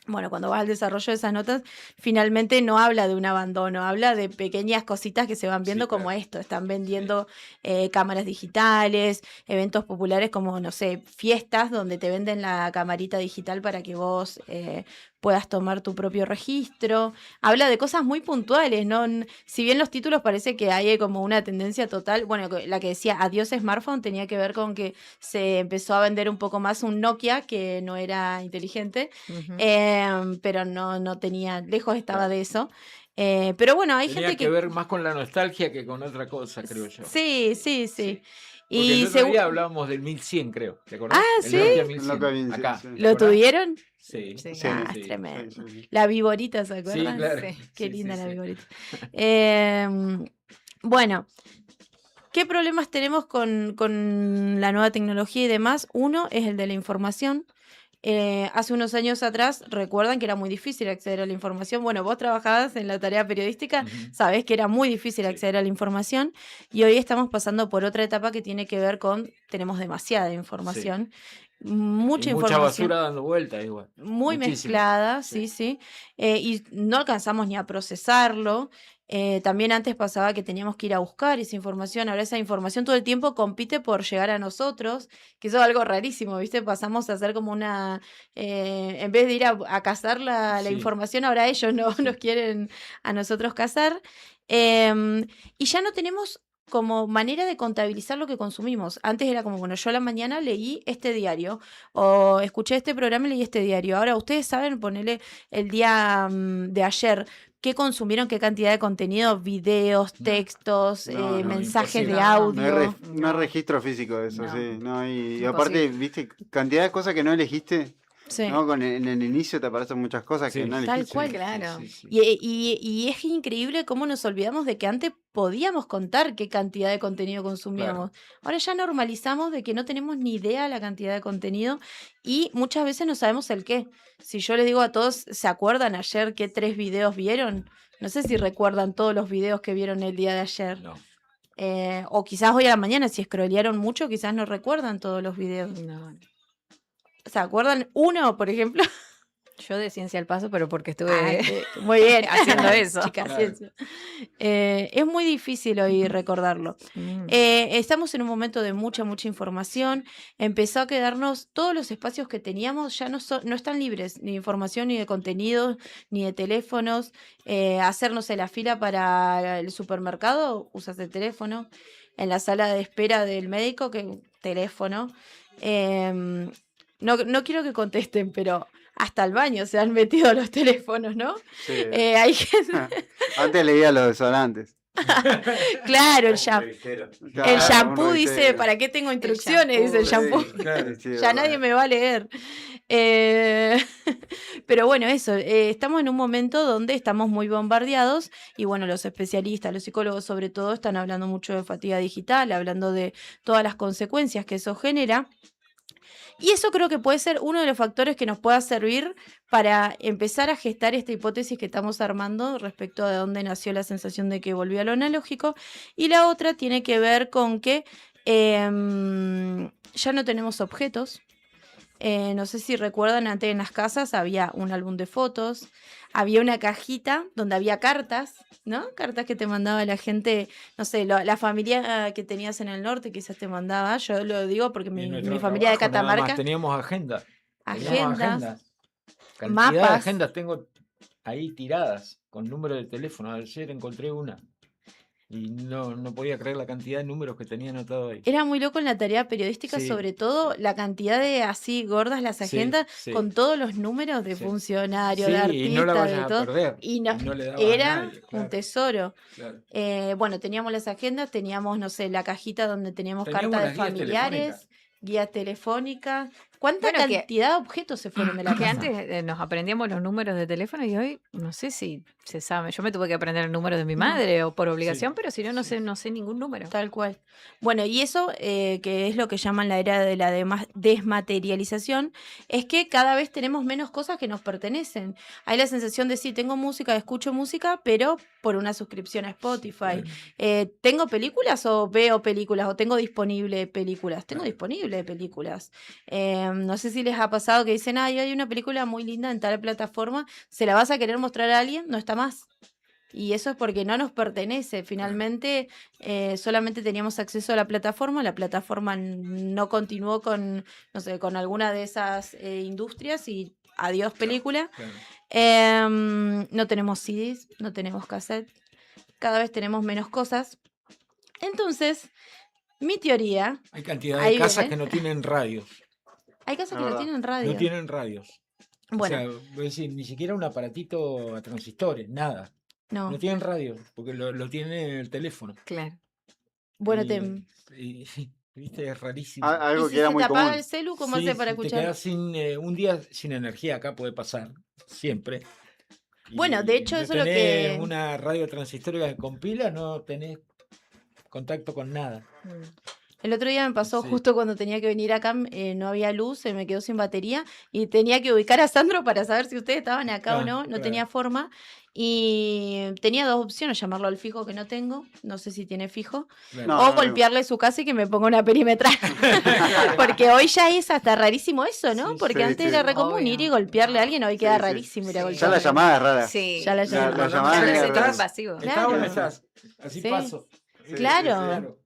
Bueno, cuando vas al desarrollo de esas notas, finalmente no habla de un abandono, habla de pequeñas cositas que se van viendo como esto. Están vendiendo cámaras digitales, eventos populares como, no sé, fiestas donde te venden la camarita digital para que vos puedas tomar tu propio registro. Habla de cosas muy puntuales, ¿no? Si bien los títulos parece que hay como una tendencia total, bueno, la que decía adiós smartphone tenía que ver con que se empezó a vender un poco más un Nokia que no era inteligente, pero no tenía, lejos estaba de eso. Pero bueno, hay Tenía gente que ver más con la nostalgia que con otra cosa, creo yo. Sí, sí, sí. Porque Y el otro día hablábamos del 1100, creo. ¿Te acordás? Ah, El ¿sí? Nokia 1100, Nokia 1100, acá. sí. ¿Te ¿Lo acordás? tuvieron? Sí. Ah, es tremendo. La viborita, ¿se acuerdan? claro. Qué Sí, linda sí, la sí. viborita. Bueno, ¿qué problemas tenemos con la nueva tecnología y demás? Uno es el de la información. Hace unos años atrás, recuerdan que era muy difícil acceder a la información. Bueno, vos trabajabas en la tarea periodística, sabés que era muy difícil acceder a la información y hoy estamos pasando por otra etapa que tiene que ver con, tenemos demasiada información, mucha Y información. basura dando vueltas igual. Muy Muchísima. mezclada, sí. Y no alcanzamos ni a procesarlo. También antes pasaba que teníamos que ir a buscar esa información. Ahora esa información todo el tiempo compite por llegar a nosotros, que eso es algo rarísimo, ¿viste? Pasamos a hacer como una... en vez de ir a cazar la información, ahora ellos no nos quieren a nosotros cazar. Y ya no tenemos como manera de contabilizar lo que consumimos. Antes era como, bueno, yo a la mañana leí este diario o escuché este programa y leí este diario. Ahora, ustedes saben, ponerle el día de ayer, qué consumieron, qué cantidad de contenido, videos, textos, mensajes de audio. No hay registro físico de eso, sí. No, y aparte, Imposible. viste, cantidad de cosas que no elegiste. Sí. ¿No? En el inicio te aparecen muchas cosas que no elegiste. Tal cual, claro. Y es increíble cómo nos olvidamos de que antes podíamos contar qué cantidad de contenido consumíamos. Ahora ya normalizamos de que no tenemos ni idea la cantidad de contenido y muchas veces no sabemos el qué. Si yo les digo a todos, ¿se acuerdan ayer qué 3 videos vieron? No sé si recuerdan todos los videos que vieron el día de ayer. No. O quizás hoy a la mañana, si scrollearon mucho, quizás no recuerdan todos los videos. No. ¿Se acuerdan uno, por ejemplo? Yo de Ciencia al Paso, pero porque estuve muy bien haciendo eso. Chica, Claro. ciencia. Es muy difícil hoy recordarlo. Estamos en un momento de mucha información. Empezó a quedarnos, todos los espacios que teníamos ya no están libres, ni de información, ni de contenidos, ni de teléfonos. Hacernos en la fila para el supermercado, usas el teléfono. En la sala de espera del médico, que teléfono. No quiero que contesten, pero hasta el baño se han metido los teléfonos, ¿no? Sí. Hay gente... Antes leía los desodorantes. Claro, el shampoo dice, ¿para qué tengo instrucciones? Dice el shampoo. Ya nadie me va a leer. Pero bueno, eso, estamos en un momento donde estamos muy bombardeados y bueno, los especialistas, los psicólogos sobre todo, están hablando mucho de fatiga digital, hablando de todas las consecuencias que eso genera. Y eso creo que puede ser uno de los factores que nos pueda servir para empezar a gestar esta hipótesis que estamos armando respecto a de dónde nació la sensación de que volvió a lo analógico. Y la otra tiene que ver con que ya no tenemos objetos. No sé si recuerdan, antes en las casas había un álbum de fotos, había una cajita donde había cartas, ¿no? Cartas que te mandaba la gente, no sé, la familia que tenías en el norte quizás te mandaba, yo lo digo porque Y en mi nuestro familia de trabajo nada más Catamarca, teníamos agenda. Teníamos agendas, Cantidad de mapas. agendas tengo ahí tiradas con número de teléfono. Ayer encontré una y no podía creer la cantidad de números que tenía anotado ahí. Era muy loco en la tarea periodística, Sí. sobre todo la cantidad de así gordas las Sí, agendas sí. con todos los números de funcionarios, Sí, de y no la artistas, vayas de a todo. perder. Y No le dabas a era nadie, un claro. tesoro. Claro. Bueno, teníamos las agendas, teníamos, no sé, la cajita donde teníamos Teníamos cartas de las guías familiares, guías telefónicas. ¿Cuánta Bueno, que- cantidad de objetos se fueron de la Que casa? antes nos aprendíamos los números de teléfono y hoy no sé si se sabe. Yo me tuve que aprender el número de mi madre o por obligación, pero si no, no sé ningún número. Tal cual. Bueno, y eso, que es lo que llaman la era de la desmaterialización, es que cada vez tenemos menos cosas que nos pertenecen. Hay la sensación de sí, tengo música, escucho música, pero por una suscripción a Spotify. ¿Tengo películas o veo películas? ¿O tengo disponible películas? Tengo disponible películas. No sé si les ha pasado que dicen, ay, hay una película muy linda en tal plataforma, ¿se la vas a querer mostrar a alguien? No está más. Y eso es porque no nos pertenece. Finalmente, solamente teníamos acceso a la plataforma no continuó con, no sé, con alguna de esas industrias y adiós película. No tenemos CDs, no tenemos cassette, cada vez tenemos menos cosas. Entonces, mi teoría... Hay cantidad de ahí casas viene. que no tienen radios. Hay casas que no tienen radio. No tienen radios. Bueno. O sea, voy a decir, ni siquiera un aparatito a transistores, nada. No. No tienen radio, porque lo tienen en el teléfono. Claro. Bueno, Viste, es rarísimo. Algo ¿Y si se te apaga el celu, cómo hace para Te escuchar? quedas sin, un día sin energía, acá puede pasar, siempre. Bueno, de hecho, no eso es lo tenés que... una radio transistórica con pila, no tenés contacto con nada. El otro día me pasó justo cuando tenía que venir acá, no había luz, se me quedó sin batería y tenía que ubicar a Sandro para saber si ustedes estaban acá o no, no tenía forma. Y tenía dos opciones, llamarlo al fijo que no tengo, no sé si tiene fijo, Claro. o No, golpearle su casa y que me ponga una perimetral. Porque hoy ya es hasta rarísimo eso, ¿no? Porque sí, antes sí. era re común ir y golpearle a alguien, hoy queda sí. rarísimo ir a Ya golpearle. la llamada es rara. Sí. Ya la llamada. La llamada Ya es me rara. invasivo. ¿Estás o no estás? Así Sí. paso. Claro.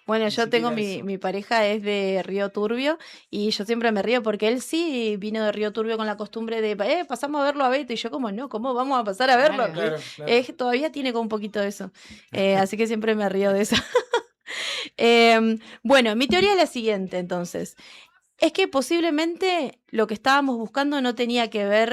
Bueno, yo tengo mi pareja es de Río Turbio y yo siempre me río porque él sí vino de Río Turbio con la costumbre de pasamos a verlo a Beto y yo como no, ¿cómo vamos a pasar a verlo? Claro. Todavía tiene como un poquito de eso. Así que siempre me río de eso. Bueno, mi teoría es la siguiente entonces. Es que posiblemente lo que estábamos buscando no tenía que ver,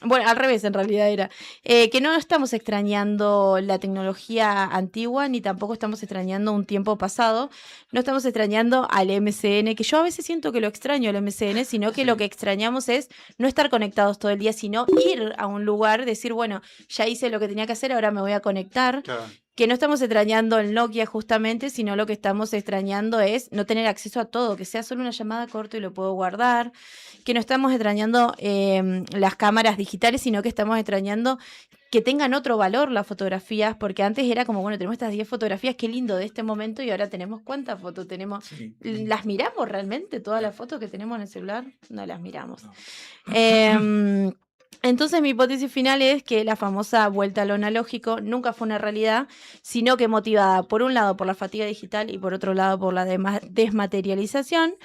bueno, al revés en realidad era, que no estamos extrañando la tecnología antigua ni tampoco estamos extrañando un tiempo pasado, no estamos extrañando al MCN, que yo a veces siento que lo extraño al MCN, sino que lo que extrañamos es no estar conectados todo el día, sino ir a un lugar, decir, bueno, ya hice lo que tenía que hacer, ahora me voy a conectar. Claro. Que no estamos extrañando el Nokia justamente, sino lo que estamos extrañando es no tener acceso a todo, que sea solo una llamada corta y lo puedo guardar, que no estamos extrañando las cámaras digitales, sino que estamos extrañando que tengan otro valor las fotografías, porque antes era como, bueno, tenemos estas 10 fotografías, qué lindo de este momento, y ahora tenemos ¿cuántas fotos tenemos? ¿Las miramos realmente? ¿Todas las fotos que tenemos en el celular? No las miramos. Entonces mi hipótesis final es que la famosa vuelta a lo analógico nunca fue una realidad, sino que motivada por un lado por la fatiga digital y por otro lado por la desmaterialización,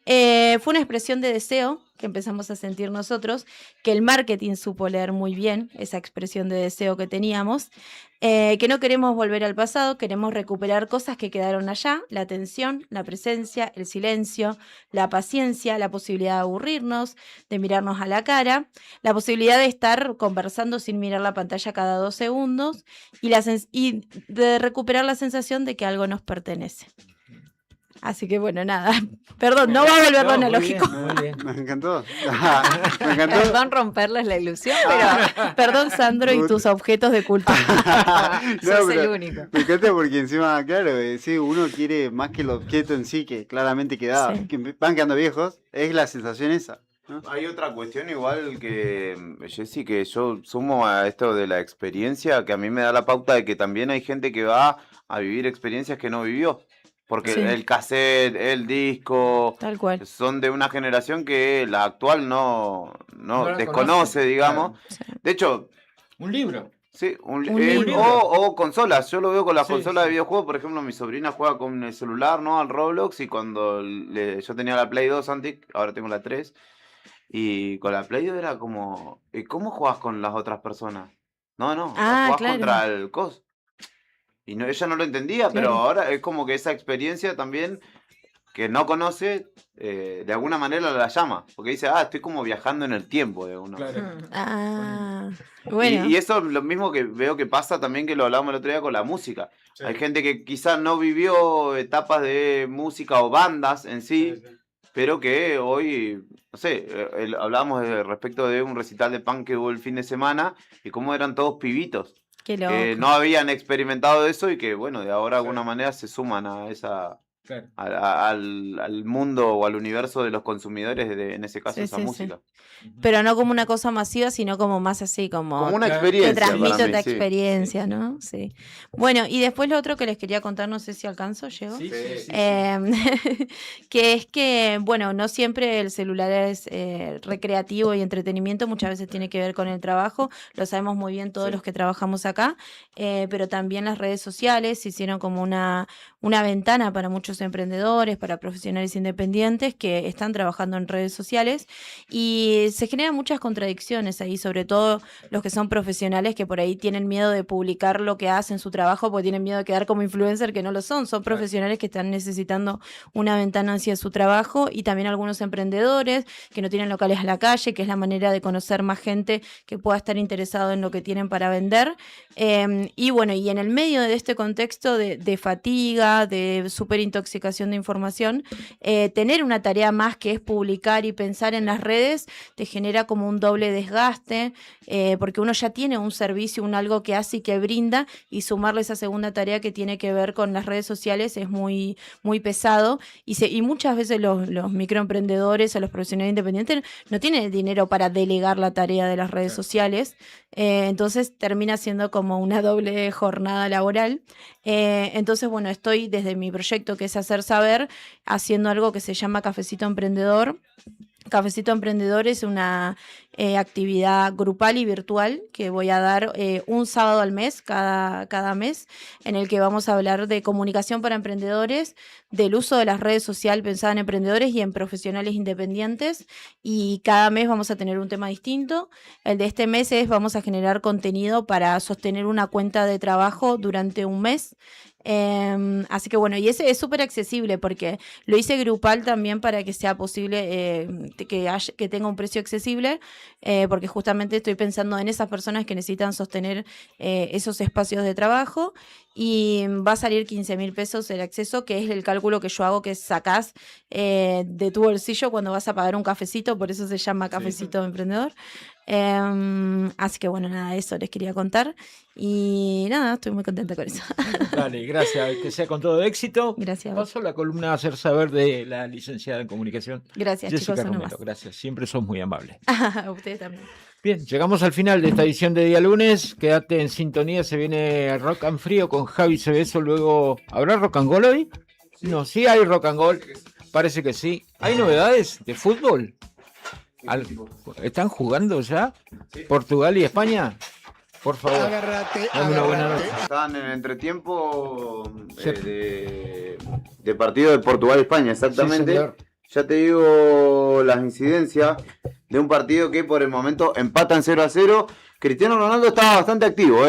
fue una expresión de deseo que empezamos a sentir nosotros, que el marketing supo leer muy bien esa expresión de deseo que teníamos, que no queremos volver al pasado, queremos recuperar cosas que quedaron allá, la atención, la presencia, el silencio, la paciencia, la posibilidad de aburrirnos, de mirarnos a la cara, la posibilidad de estar conversando sin mirar la pantalla cada 2 segundos y de recuperar la sensación de que algo nos pertenece. Así que bueno, nada. Perdón, no va a volver lo analógico. Me encantó. Me encantó. Perdón romperles la ilusión, pero Perdón, Sandro, y tus objetos de culto. sos el pero único. Me encanta porque encima, claro, sí, uno quiere más que el objeto en sí, que claramente queda, Sí. que van quedando viejos, es la sensación esa. ¿no? Hay otra cuestión igual que, Jessy, que yo sumo a esto de la experiencia, que a mí me da la pauta de que también hay gente que va a vivir experiencias que no vivió. Porque Sí. el cassette, el disco, Tal cual. son de una generación que la actual no No la desconoce, conoce, digamos. claro. De hecho, Un libro. sí, Un libro. o consolas. Yo lo veo con las Sí, consolas sí. de videojuegos. Por ejemplo, mi sobrina juega con el celular, ¿no? Al Roblox. Y cuando yo tenía la Play 2 antes, ahora tengo la 3. Y con la Play 2 era como, ¿y cómo jugás con las otras personas? No, Ah, jugás claro. contra el COS. Y no, ella no lo entendía, pero Claro. ahora es como que esa experiencia también que no conoce, de alguna manera la llama. Porque dice, estoy como viajando en el tiempo de uno. Ah, bueno. Y eso es lo mismo que veo que pasa también, que lo hablábamos el otro día con la música. Hay gente que quizás no vivió etapas de música o bandas en sí, pero que hoy, no sé, hablábamos respecto de un recital de punk que hubo el fin de semana y cómo eran todos pibitos. Qué Que loco. no habían experimentado eso y que, bueno, de ahora de alguna manera se suman a esa... Claro. al mundo o al universo de los consumidores, en ese caso, Sí, esa sí, sí. música. Pero no como una cosa masiva, sino como más así, como Como una experiencia te transmite para mí, otra sí. experiencia, ¿no? Sí. Bueno, y después lo otro que les quería contar, no sé si alcanzo, llego. Sí, sí, sí, Que es que, bueno, no siempre el celular es recreativo y entretenimiento, muchas veces tiene que ver con el trabajo, lo sabemos muy bien todos los que trabajamos acá, pero también las redes sociales se hicieron como una ventana para muchos emprendedores, para profesionales independientes que están trabajando en redes sociales y se generan muchas contradicciones ahí, sobre todo los que son profesionales que por ahí tienen miedo de publicar lo que hacen, su trabajo, porque tienen miedo de quedar como influencer, que no lo son profesionales que están necesitando una ventana hacia su trabajo y también algunos emprendedores que no tienen locales a la calle, que es la manera de conocer más gente que pueda estar interesado en lo que tienen para vender. Y bueno, y en el medio de este contexto de fatiga, de superintoxicación de información, tener una tarea más que es publicar y pensar en las redes te genera como un doble desgaste, porque uno ya tiene un servicio, un algo que hace y que brinda, y sumarle esa segunda tarea que tiene que ver con las redes sociales es muy, muy pesado, y muchas veces los microemprendedores o los profesionales independientes no tienen el dinero para delegar la tarea de las redes sociales, entonces termina siendo como una doble jornada laboral. Entonces, bueno, estoy desde mi proyecto, que es Hacer Saber, haciendo algo que se llama Cafecito Emprendedor. Cafecito Emprendedor es una actividad grupal y virtual que voy a dar un sábado al mes, cada mes, en el que vamos a hablar de comunicación para emprendedores, del uso de las redes sociales pensada en emprendedores y en profesionales independientes, y cada mes vamos a tener un tema distinto. El de este mes es vamos a generar contenido para sostener una cuenta de trabajo durante un mes. Así que bueno, y ese es súper accesible porque lo hice grupal también para que sea posible que tenga un precio accesible, porque justamente estoy pensando en esas personas que necesitan sostener esos espacios de trabajo, y va a salir 15.000 pesos el acceso, que es el cálculo que yo hago, que sacás de tu bolsillo cuando vas a pagar un cafecito, por eso se llama Cafecito Emprendedor. Así que bueno, nada, eso les quería contar y nada, estoy muy contenta con eso. Dale, gracias, que sea con todo éxito. Gracias. Paso la columna a Hacer Saber de la licenciada en comunicación. Gracias, Jessica chicos, uno Romero. más. Gracias, siempre sos muy amable. A ustedes también. Bien, llegamos al final de esta edición de Día Lunes. Quédate en sintonía, se viene Rock and Frío con Javi Cebeso. Luego, ¿habrá rock and roll hoy? No, sí hay rock and roll. Parece que sí. ¿Hay novedades de fútbol? ¿Están jugando ya? ¿Portugal y España? Por favor. Dame una buena noche. Estaban en el entretiempo de partido de Portugal-España, exactamente. Sí, señor. Ya te digo las incidencias de un partido que por el momento empatan 0-0. Cristiano Ronaldo estaba bastante activo,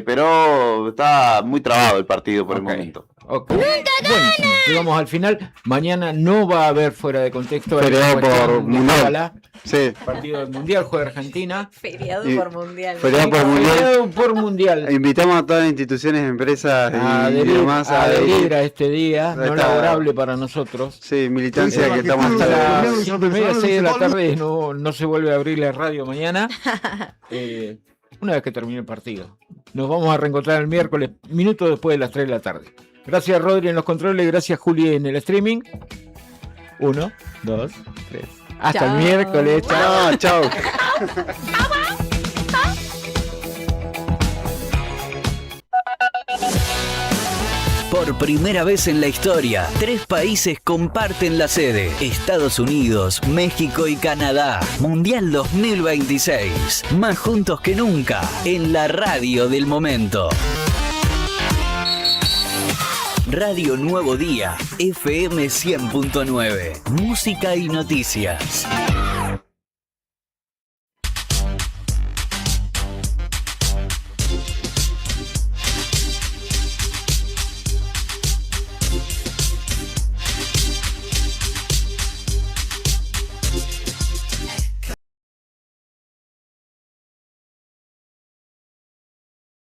pero está muy trabado el partido por el momento. Ok. Buenísimo. Llegamos al final. Mañana no va a haber fuera de contexto. Feriado por Mundial. Ojalá. Sí. Partido del Mundial, juega Argentina. Feriado Y- por mundial. Feriado por mundial. Feriado por Mundial. Invitamos a todas las instituciones, empresas A y adherir, demás a adherir a este día, no Está- laborable para nosotros. Sí, militancia que estamos hasta las hasta 5:30, 6 de la tarde no se vuelve a abrir la radio mañana. Una vez que termine el partido. Nos vamos a reencontrar el miércoles, minutos después de las 3 de la tarde. Gracias Rodri en los controles, gracias Juli en el streaming. 1, 2, 3. Hasta Chao. el miércoles. Chao, chao. Por primera vez en la historia, 3 países comparten la sede: Estados Unidos, México y Canadá. Mundial 2026. Más juntos que nunca, en la radio del momento. Radio Nuevo Día, FM 100.9. Música y noticias.